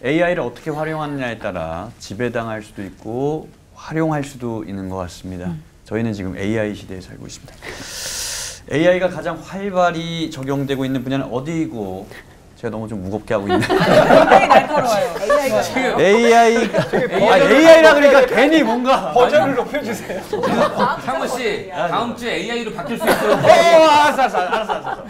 AI를 어떻게 활용하느냐에 따라 지배당할 수도 있고 활용할 수도 있는 것 같습니다. 저희는 지금 AI 시대에 살고 있습니다. AI가 가장 활발히 적용되고 있는 분야는 어디이고 제가 너무 좀 무겁게 하고 있는 굉장히 날카로워요. AI라 그러니까 괜히 뭔가 버전을 높여주세요. 상무 씨 다음 주에 AI로 바뀔 수 있도록 알았어.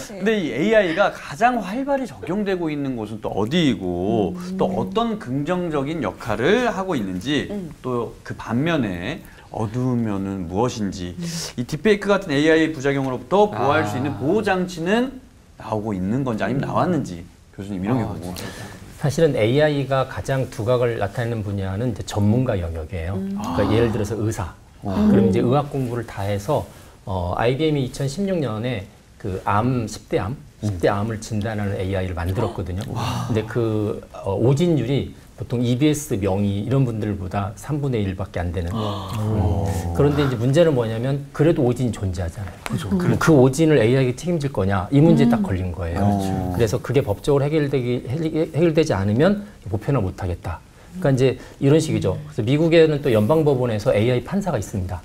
근데 이 AI가 가장 활발히 적용되고 있는 곳은 또 어디이고 또 어떤 긍정적인 역할을 하고 있는지 또 그 반면에 어두운 면은 무엇인지 이 딥페이크 같은 AI 부작용으로부터 보호할 수 있는 보호 장치는 나오고 있는 건지 아니면 나왔는지 교수님 이런 게 궁금합니다. 사실은 AI가 가장 두각을 나타내는 분야는 이제 전문가 영역이에요. 그러니까 예를 들어서 의사. 그럼 이제 의학 공부를 다 해서 IBM이 2016년에 그 10대 암을 진단하는 AI를 만들었거든요. 근데 그 오진율이 보통 EBS 명의 이런 분들보다 3분의 1밖에 안 되는. 그런데 이제 문제는 뭐냐면 그래도 오진이 존재하잖아요. 그 오진을 AI가 책임질 거냐 이 문제에 딱 걸린 거예요. 그래서 그게 법적으로 해결되지 않으면 보편화 못 하겠다. 그러니까 이제 이런 식이죠. 그래서 미국에는 또 연방법원에서 AI 판사가 있습니다.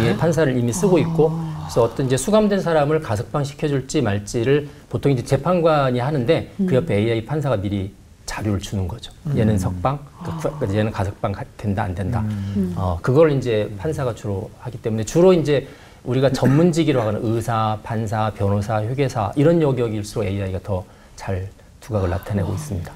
AI 판사를 이미 쓰고 있고, 그래서 어떤 이제 수감된 사람을 가석방 시켜줄지 말지를 보통 이제 재판관이 하는데 그 옆에 AI 판사가 미리 자료를 주는 거죠. 얘는 석방, 얘는 가석방 된다 안 된다. 그걸 이제 판사가 주로 하기 때문에 주로 이제 우리가 전문직이라고 하는 의사, 판사, 변호사, 회계사 이런 영역일수록 AI가 더 잘 두각을 나타내고 있습니다.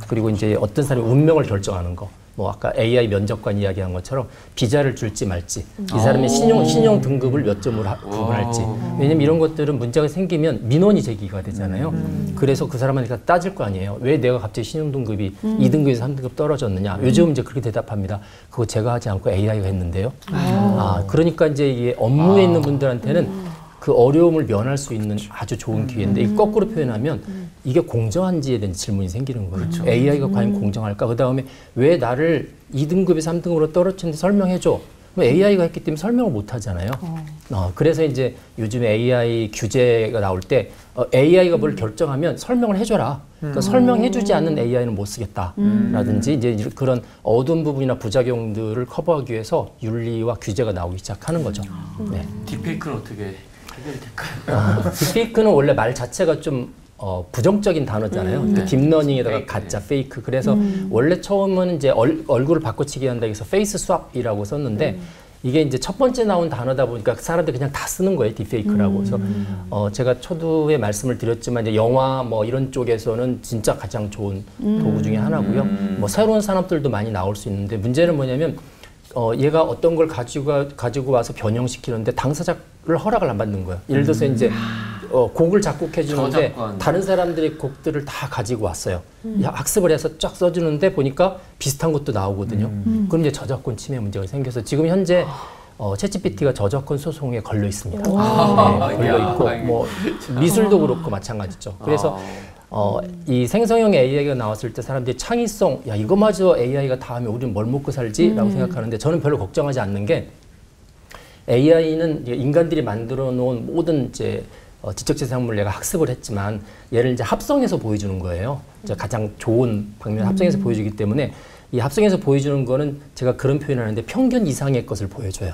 그리고 이제 어떤 사람의 운명을 결정하는 거, 뭐 아까 AI 면접관 이야기한 것처럼 비자를 줄지 말지, 이 사람의 신용 등급을 몇 점으로 구분할지. 왜냐면 이런 것들은 문제가 생기면 민원이 제기가 되잖아요. 그래서 그 사람한테 따질 거 아니에요. 왜 내가 갑자기 신용 등급이 2등급에서 3등급 떨어졌느냐. 요즘 이제 그렇게 대답합니다. 그거 제가 하지 않고 AI가 했는데요. 그러니까 이제 이게 업무에 있는 분들한테는 그 어려움을 면할 수 있는 아주 좋은 기회인데, 이 거꾸로 표현하면 이게 공정한지에 대한 질문이 생기는 거예요. 그렇죠. AI가 과연 공정할까? 그 다음에 왜 나를 2등급에서 3등급으로 떨어뜨리는데 설명해줘? AI가 했기 때문에 설명을 못 하잖아요. 그래서 이제 요즘에 AI 규제가 나올 때 AI가 뭘 결정하면 설명을 해줘라. 그러니까 설명해주지 않는 AI는 못 쓰겠다. 라든지 이제 그런 어두운 부분이나 부작용들을 커버하기 위해서 윤리와 규제가 나오기 시작하는 거죠. 네. 딥페이크는 어떻게 해결될까요? 딥페이크는 원래 말 자체가 좀 부정적인 단어잖아요. 그러니까 딥러닝에다가 페이크. 가짜, 페이크. 그래서 원래 처음은 이제 얼굴을 바꿔치기 한다 해서 페이스 스왑이라고 썼는데 이게 이제 첫 번째 나온 단어다 보니까 사람들이 그냥 다 쓰는 거예요, 딥페이크라고. 그래서 제가 초두에 말씀을 드렸지만 이제 영화 뭐 이런 쪽에서는 진짜 가장 좋은 도구 중에 하나고요. 뭐 새로운 산업들도 많이 나올 수 있는데 문제는 뭐냐면 얘가 어떤 걸 가지고 와서 변형시키는데 당사자를 허락을 안 받는 거예요. 예를 들어서 이제 곡을 작곡해 주는데 저작권. 다른 사람들의 곡들을 다 가지고 왔어요. 학습을 해서 쫙 써주는데 보니까 비슷한 것도 나오거든요. 그럼 이제 저작권 침해 문제가 생겨서 지금 현재 챗GPT가 저작권 소송에 걸려 있습니다. 네, 걸려 있고 뭐 미술도 그렇고 마찬가지죠. 그래서 이 생성형 AI가 나왔을 때 사람들이 창의성, 야 이거마저 AI가 다 하면 우리는 뭘 먹고 살지? 라고 생각하는데 저는 별로 걱정하지 않는 게 AI는 인간들이 만들어 놓은 모든 이제 지적재산물 내가 학습을 했지만 얘를 이제 합성해서 보여주는 거예요. 이제 가장 좋은 방면 합성해서 보여주기 때문에 이 합성해서 보여주는 거는 제가 그런 표현을 하는데 평균 이상의 것을 보여줘요.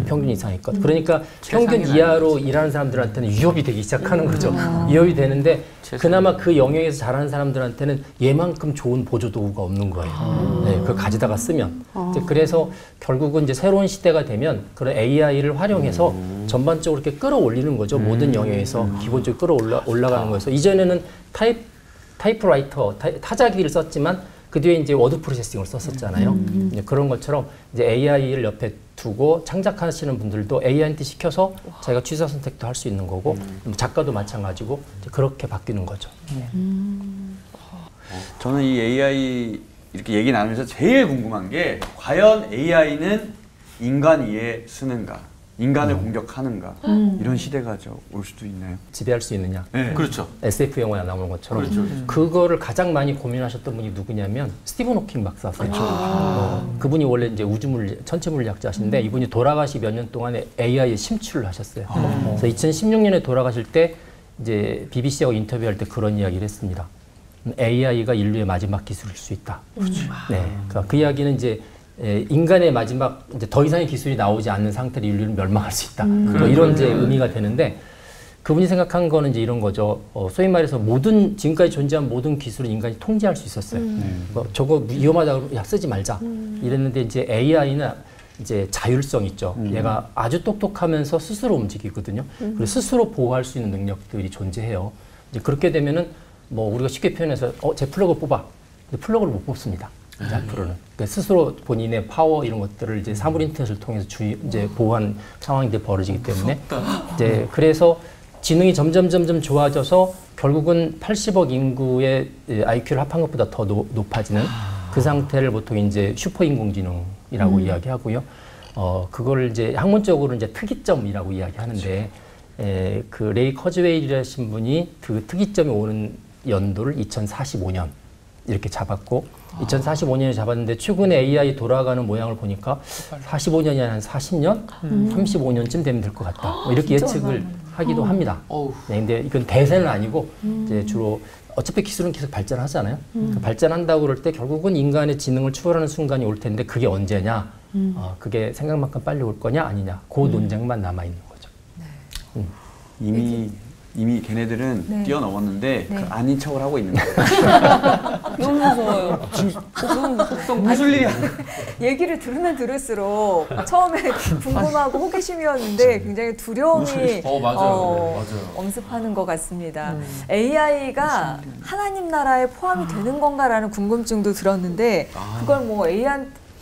평균 이상의 것. 그러니까 평균 이하로 일하는 사람들한테는 위협이 되기 시작하는 거죠. 위협이 되는데 그나마 그 영역에서 잘하는 사람들한테는 얘만큼 좋은 보조도구가 없는 거예요. 네, 그걸 가지다가 쓰면. 이제 그래서 결국은 이제 새로운 시대가 되면 그런 AI를 활용해서 전반적으로 이렇게 끌어올리는 거죠. 모든 영역에서 기본적으로 올라가는 거여서 이전에는 타이프라이터, 타자기를 썼지만 그 뒤에 이제 워드 프로세싱을 썼었잖아요. 이제 그런 것처럼 이제 AI를 옆에 두고 창작하시는 분들도 AI한테 시켜서 자기가 취사 선택도 할 수 있는 거고 작가도 마찬가지고 이제 그렇게 바뀌는 거죠. 저는 이 AI 이렇게 얘기 나누면서 제일 궁금한 게 과연 AI는 인간 이해 쓰는가? 인간을 공격하는가? 이런 시대가 올 수도 있나요? 지배할 수 있느냐? 네. 그렇죠. SF 영화에 나오는 것처럼 그렇죠. 그거를 가장 많이 고민하셨던 분이 누구냐면 스티븐 호킹 박사세요. 그분이 원래 이제 천체 물리학자신데 이분이 돌아가시 몇 년 동안에 AI에 심취를 하셨어요. 그래서 2016년에 돌아가실 때 이제 BBC하고 인터뷰할 때 그런 이야기를 했습니다. AI가 인류의 마지막 기술일 수 있다. 네, 그러니까 그 이야기는 이제 인간의 마지막 이제 더 이상의 기술이 나오지 않는 상태로 인류는 멸망할 수 있다. 뭐 이런 이제 의미가 되는데 그분이 생각한 거는 이제 이런 거죠. 소위 말해서 지금까지 존재한 모든 기술을 인간이 통제할 수 있었어요. 뭐 저거 위험하다고 야 쓰지 말자. 이랬는데 이제 AI는 이제 자율성 있죠. 얘가 아주 똑똑하면서 스스로 움직이거든요. 그리고 스스로 보호할 수 있는 능력들이 존재해요. 이제 그렇게 되면은 뭐 우리가 쉽게 표현해서 제 플러그 뽑아. 근데 플러그를 못 뽑습니다. 앞으로는 그러니까 스스로 본인의 파워 이런 것들을 이제 사물 인터넷을 통해서 이제 보호한 상황이 벌어지기 때문에 이제 그래서 지능이 점점 좋아져서 결국은 80억 인구의 IQ를 합한 것보다 더 높아지는 그 상태를 보통 이제 슈퍼 인공지능이라고 이야기하고요. 그거를 이제 학문적으로 이제 특이점이라고 이야기하는데 그 레이 커즈웨일이라신 분이 그 특이점이 오는 연도를 2045년 이렇게 잡았고 2045년에 잡았는데 최근에 AI 돌아가는 모양을 보니까 45년이 아니라 한 40년? 35년쯤 되면 될 것 같다. 뭐 이렇게 예측을 하기도 합니다. 네, 근데 이건 대세는 아니고 이제 주로 어차피 기술은 계속 발전하잖아요. 발전한다고 그럴 때 결국은 인간의 지능을 추월하는 순간이 올 텐데 그게 언제냐? 그게 생각만큼 빨리 올 거냐 아니냐? 그 논쟁만 남아 있는 거죠. 이미 이미 걔네들은 네. 뛰어넘었는데 네. 그 아닌 척을 하고 있는 거예요. 너무 무서워요. 무슨 일이야? 얘기를 들으면 들을수록 처음에 궁금하고 호기심이었는데 굉장히 두려움이 맞아요. 엄습하는 것 같습니다. AI가 하나님 나라에 포함이 되는 건가라는 궁금증도 들었는데 그걸 뭐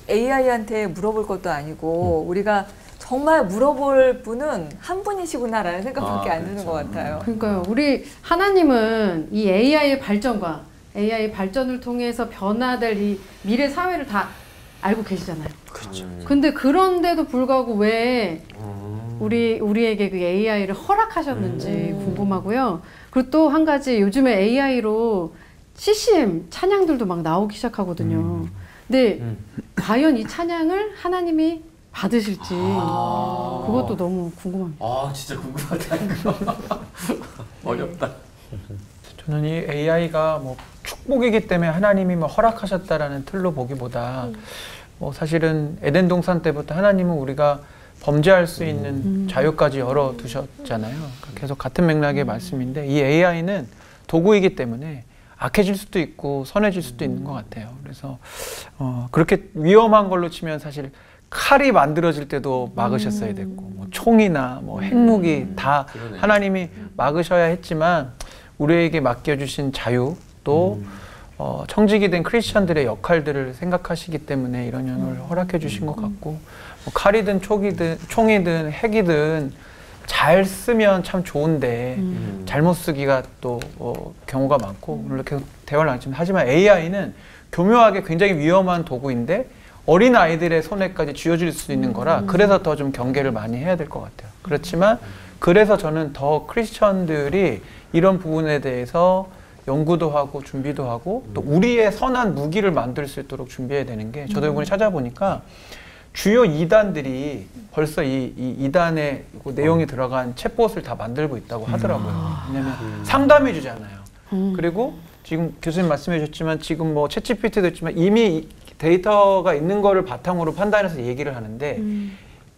AI한테 물어볼 것도 아니고 우리가 정말 물어볼 분은 한 분이시구나라는 생각밖에 안 드는 것 같아요. 그러니까요. 우리 하나님은 이 AI의 발전과 AI 발전을 통해서 변화될 이 미래 사회를 다 알고 계시잖아요. 그렇죠. 근데 그런데도 불구하고 왜 우리에게 그 AI를 허락하셨는지 궁금하고요. 그리고 또 한 가지 요즘에 AI로 CCM 찬양들도 막 나오기 시작하거든요. 근데 과연 이 찬양을 하나님이 받으실지 그것도 너무 궁금합니다. 진짜 궁금하다 이거. 어렵다. 저는 이 AI가 뭐 축복이기 때문에 하나님이 뭐 허락하셨다라는 틀로 보기보다 뭐 사실은 에덴 동산 때부터 하나님은 우리가 범죄할 수 있는 자유까지 열어두셨잖아요. 그러니까 계속 같은 맥락의 말씀인데 이 AI는 도구이기 때문에 악해질 수도 있고 선해질 수도 있는 것 같아요. 그래서 그렇게 위험한 걸로 치면 사실 칼이 만들어질 때도 막으셨어야 됐고 뭐 총이나 뭐 핵무기 다 그러네. 하나님이 막으셔야 했지만 우리에게 맡겨주신 자유 또 청직이 된 크리스천들의 역할들을 생각하시기 때문에 이런 연을 허락해 주신 것 같고 뭐 칼이든 총이든 핵이든 잘 쓰면 참 좋은데 잘못 쓰기가 또 경우가 많고 물론 계속 대화를 나눴지만 하지만 AI는 교묘하게 굉장히 위험한 도구인데 어린 아이들의 손에까지 쥐어질 수 있는 거라 그래서 더 좀 경계를 많이 해야 될 것 같아요. 그렇지만 그래서 저는 더 크리스천들이 이런 부분에 대해서 연구도 하고 준비도 하고 또 우리의 선한 무기를 만들 수 있도록 준비해야 되는 게 저도 이번에 찾아보니까 주요 2단들이 벌써 이 2단의 내용이 들어간 챗봇을 다 만들고 있다고 하더라고요. 왜냐하면 상담해 주잖아요. 그리고 지금 교수님 말씀해 주셨지만 지금 뭐 챗GPT도 있지만 이미 데이터가 있는 거를 바탕으로 판단해서 얘기를 하는데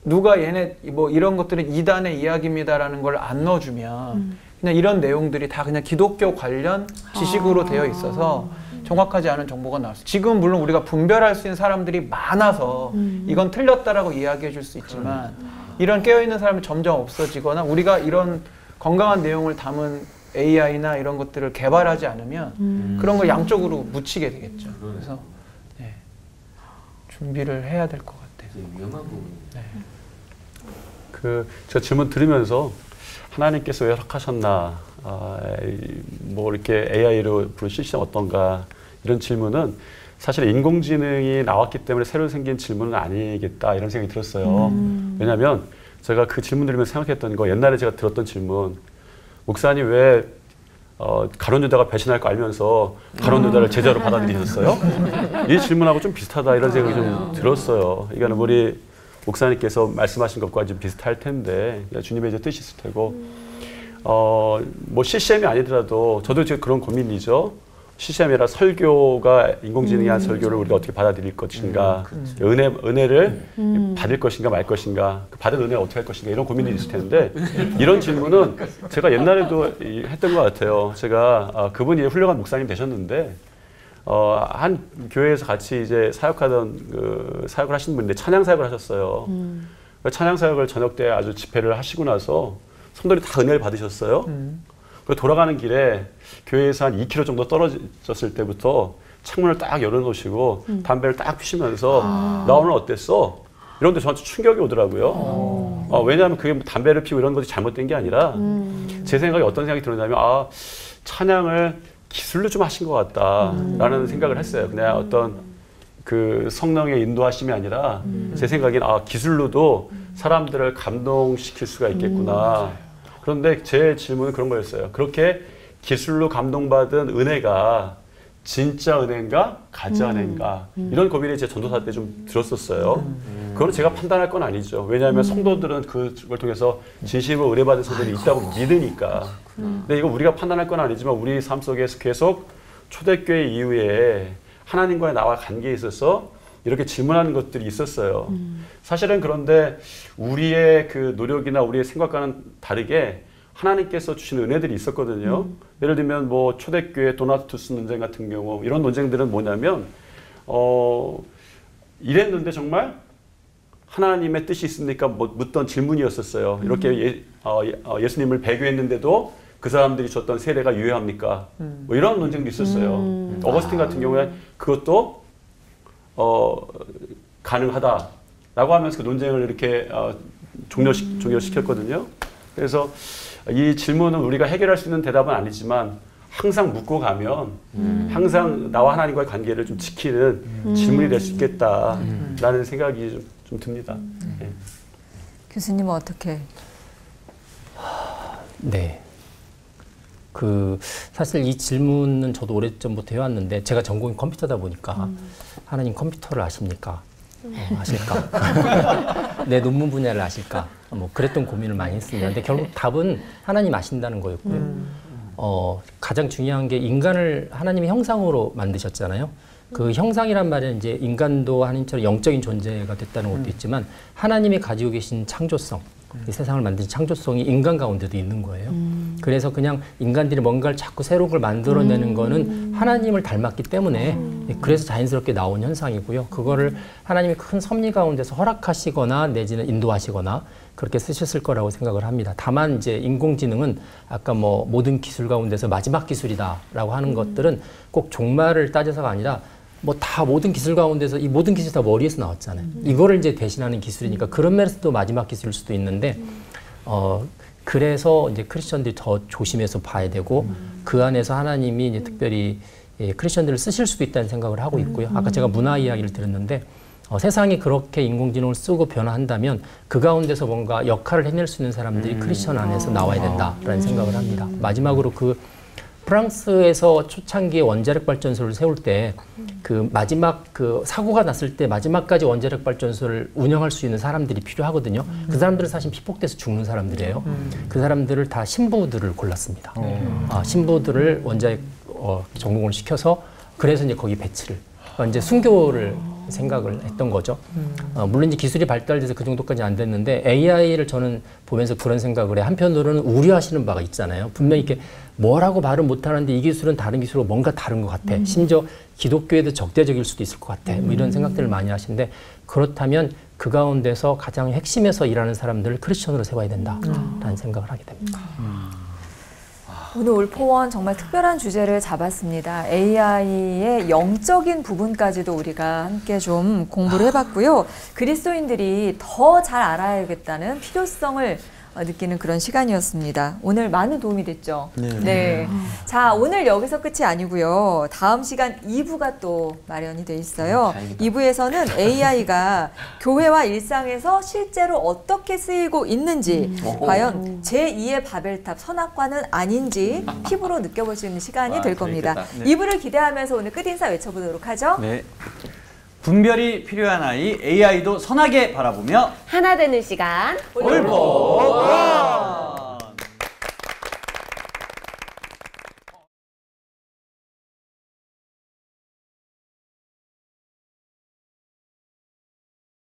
누가 얘네 뭐 이런 것들은 2단의 이야기입니다라는 걸 안 넣어주면 그냥 이런 내용들이 다 그냥 기독교 관련 지식으로 되어 있어서 정확하지 않은 정보가 나왔어요. 지금 물론 우리가 분별할 수 있는 사람들이 많아서 이건 틀렸다라고 이야기해 줄 수 있지만 이런 깨어있는 사람이 점점 없어지거나 우리가 이런 건강한 내용을 담은 AI나 이런 것들을 개발하지 않으면 그런 걸 양쪽으로 묻히게 되겠죠. 그래서 네, 준비를 해야 될 것 같아요. 위험한 부분. 네. 제가 질문 들으면서 하나님께서 왜 허락하셨나, 뭐 이렇게 AI로 부른 시스템 어떤가 이런 질문은 사실 인공지능이 나왔기 때문에 새로 생긴 질문은 아니겠다 이런 생각이 들었어요. 왜냐하면 제가 그 질문 들으면서 생각했던 거 옛날에 제가 들었던 질문 목사님 왜 가룟 유다가 배신할 거 알면서 가룟 유다를 제자로 받아들이셨어요? 이 질문하고 좀 비슷하다 이런 생각이 좀 들었어요. 이거는 우리 목사님께서 말씀하신 것과 좀 비슷할 텐데 주님의 이제 뜻이 있을 테고 뭐 CCM이 아니더라도 저도 지금 그런 고민이죠. CCM이라 설교가 인공지능이 한 설교를 우리가 어떻게 받아들일 것인가, 은혜를 받을 것인가 말 것인가, 받은 은혜 어떻게 할 것인가 이런 고민이 있을 텐데 이런 질문은 제가 옛날에도 했던 것 같아요. 제가 그분이 훌륭한 목사님 되셨는데 한 교회에서 같이 이제 사역하던 사역을 하시는 분인데 찬양 사역을 하셨어요. 찬양 사역을 저녁 때 아주 집회를 하시고 나서 성도들이 다 은혜를 받으셨어요. 돌아가는 길에 교회에서 한 2km 정도 떨어졌을 때부터 창문을 딱 열어놓으시고 담배를 딱 피시면서 나 오늘 어땠어? 이런데 저한테 충격이 오더라고요. 왜냐하면 그게 담배를 피우고 이런 것이 잘못된 게 아니라 제 생각에 어떤 생각이 들었냐면 찬양을 기술로 좀 하신 것 같다라는 생각을 했어요. 그냥 어떤 그 성령의 인도하심이 아니라 제 생각엔 기술로도 사람들을 감동시킬 수가 있겠구나. 그런데 제 질문은 그런 거였어요. 그렇게 기술로 감동받은 은혜가 진짜 은혜인가 가짜 은혜인가 이런 고민이 제 전도사 때 좀 들었었어요. 그건 제가 판단할 건 아니죠. 왜냐하면 성도들은 그걸 통해서 진심으로 은혜받은 성도들이 있다고 믿으니까. 근데 이거 우리가 판단할 건 아니지만 우리 삶 속에서 계속 초대교회 이후에 하나님과의 나와 관계에 있어서 이렇게 질문하는 것들이 있었어요. 사실은 그런데 우리의 그 노력이나 우리의 생각과는 다르게 하나님께서 주신 은혜들이 있었거든요. 예를 들면 뭐 초대교회 도나투스 논쟁 같은 경우 이런 논쟁들은 뭐냐면 이랬는데 정말 하나님의 뜻이 있습니까? 뭐 묻던 질문이었었어요. 이렇게 예수님을 배교했는데도 그 사람들이 줬던 세례가 유효합니까? 뭐 이런 논쟁도 있었어요. 어거스틴 같은 경우에 그것도 가능하다라고 하면서 그 논쟁을 이렇게 종료시켰거든요. 그래서 이 질문은 우리가 해결할 수 있는 대답은 아니지만 항상 묻고 가면 항상 나와 하나님과의 관계를 좀 지키는 질문이 될 수 있겠다라는 생각이 좀 듭니다. 네. 교수님은 어떻게? 네. 사실 이 질문은 저도 오래전부터 해왔는데 제가 전공이 컴퓨터다 보니까 하나님 컴퓨터를 아십니까? 아실까? 내 논문 분야를 아실까? 뭐 그랬던 고민을 많이 했습니다. 근데 결국 답은 하나님 아신다는 거였고요. 가장 중요한 게 인간을 하나님의 형상으로 만드셨잖아요. 그 형상이란 말은 이제 인간도 하나님처럼 영적인 존재가 됐다는 것도 있지만 하나님이 가지고 계신 창조성, 이 세상을 만든 창조성이 인간 가운데도 있는 거예요. 그래서 그냥 인간들이 뭔가를 자꾸 새로운 걸 만들어내는 거는 하나님을 닮았기 때문에 그래서 자연스럽게 나온 현상이고요. 그거를 하나님이 큰 섭리 가운데서 허락하시거나 내지는 인도하시거나 그렇게 쓰셨을 거라고 생각을 합니다. 다만 이제 인공지능은 아까 뭐 모든 기술 가운데서 마지막 기술이다라고 하는 것들은 꼭 종말을 따져서가 아니라 뭐 다 모든 기술 가운데서 이 모든 기술이 다 머리에서 나왔잖아요. 이거를 이제 대신하는 기술이니까 그런 면에서도 마지막 기술일 수도 있는데 그래서 이제 크리스천들이 더 조심해서 봐야 되고 그 안에서 하나님이 이제 특별히 크리스천들을 쓰실 수도 있다는 생각을 하고 있고요. 아까 제가 문화 이야기를 드렸는데 세상이 그렇게 인공지능을 쓰고 변화한다면 그 가운데서 뭔가 역할을 해낼 수 있는 사람들이 크리스천 안에서 나와야 된다라는 생각을 합니다. 마지막으로 프랑스에서 초창기에 원자력 발전소를 세울 때 그 마지막 사고가 났을 때 마지막까지 원자력 발전소를 운영할 수 있는 사람들이 필요하거든요. 그 사람들은 사실 피폭돼서 죽는 사람들이에요. 그 사람들을 다 신부들을 골랐습니다. 신부들을 원자력 전공을 시켜서 그래서 이제 거기 배치를 이제 순교를 생각을 했던 거죠. 물론 이제 기술이 발달돼서 그 정도까지 안 됐는데 AI를 저는 보면서 그런 생각을 해요. 한편으로는 우려하시는 바가 있잖아요. 분명히 이렇게 뭐라고 말을 못하는데 이 기술은 다른 기술로 뭔가 다른 것 같아. 심지어 기독교에도 적대적일 수도 있을 것 같아. 뭐 이런 생각들을 많이 하시는데 그렇다면 그 가운데서 가장 핵심에서 일하는 사람들을 크리스천으로 세워야 된다라는 생각을 하게 됩니다. 오늘 올포원 정말 특별한 주제를 잡았습니다. AI의 영적인 부분까지도 우리가 함께 좀 공부를 해봤고요. 그리스도인들이 더 잘 알아야겠다는 필요성을 느끼는 그런 시간이었습니다. 오늘 많은 도움이 됐죠? 네. 자, 오늘 여기서 끝이 아니고요. 다음 시간 2부가 또 마련이 돼 있어요. 2부에서는 AI가 교회와 일상에서 실제로 어떻게 쓰이고 있는지 과연 제2의 바벨탑 선악과는 아닌지 피부로 느껴볼 수 있는 시간이 될 겁니다. 네. 2부를 기대하면서 오늘 끝인사 외쳐보도록 하죠. 네. 분별이 필요한 아이, AI도 선하게 바라보며 하나 되는 시간 올보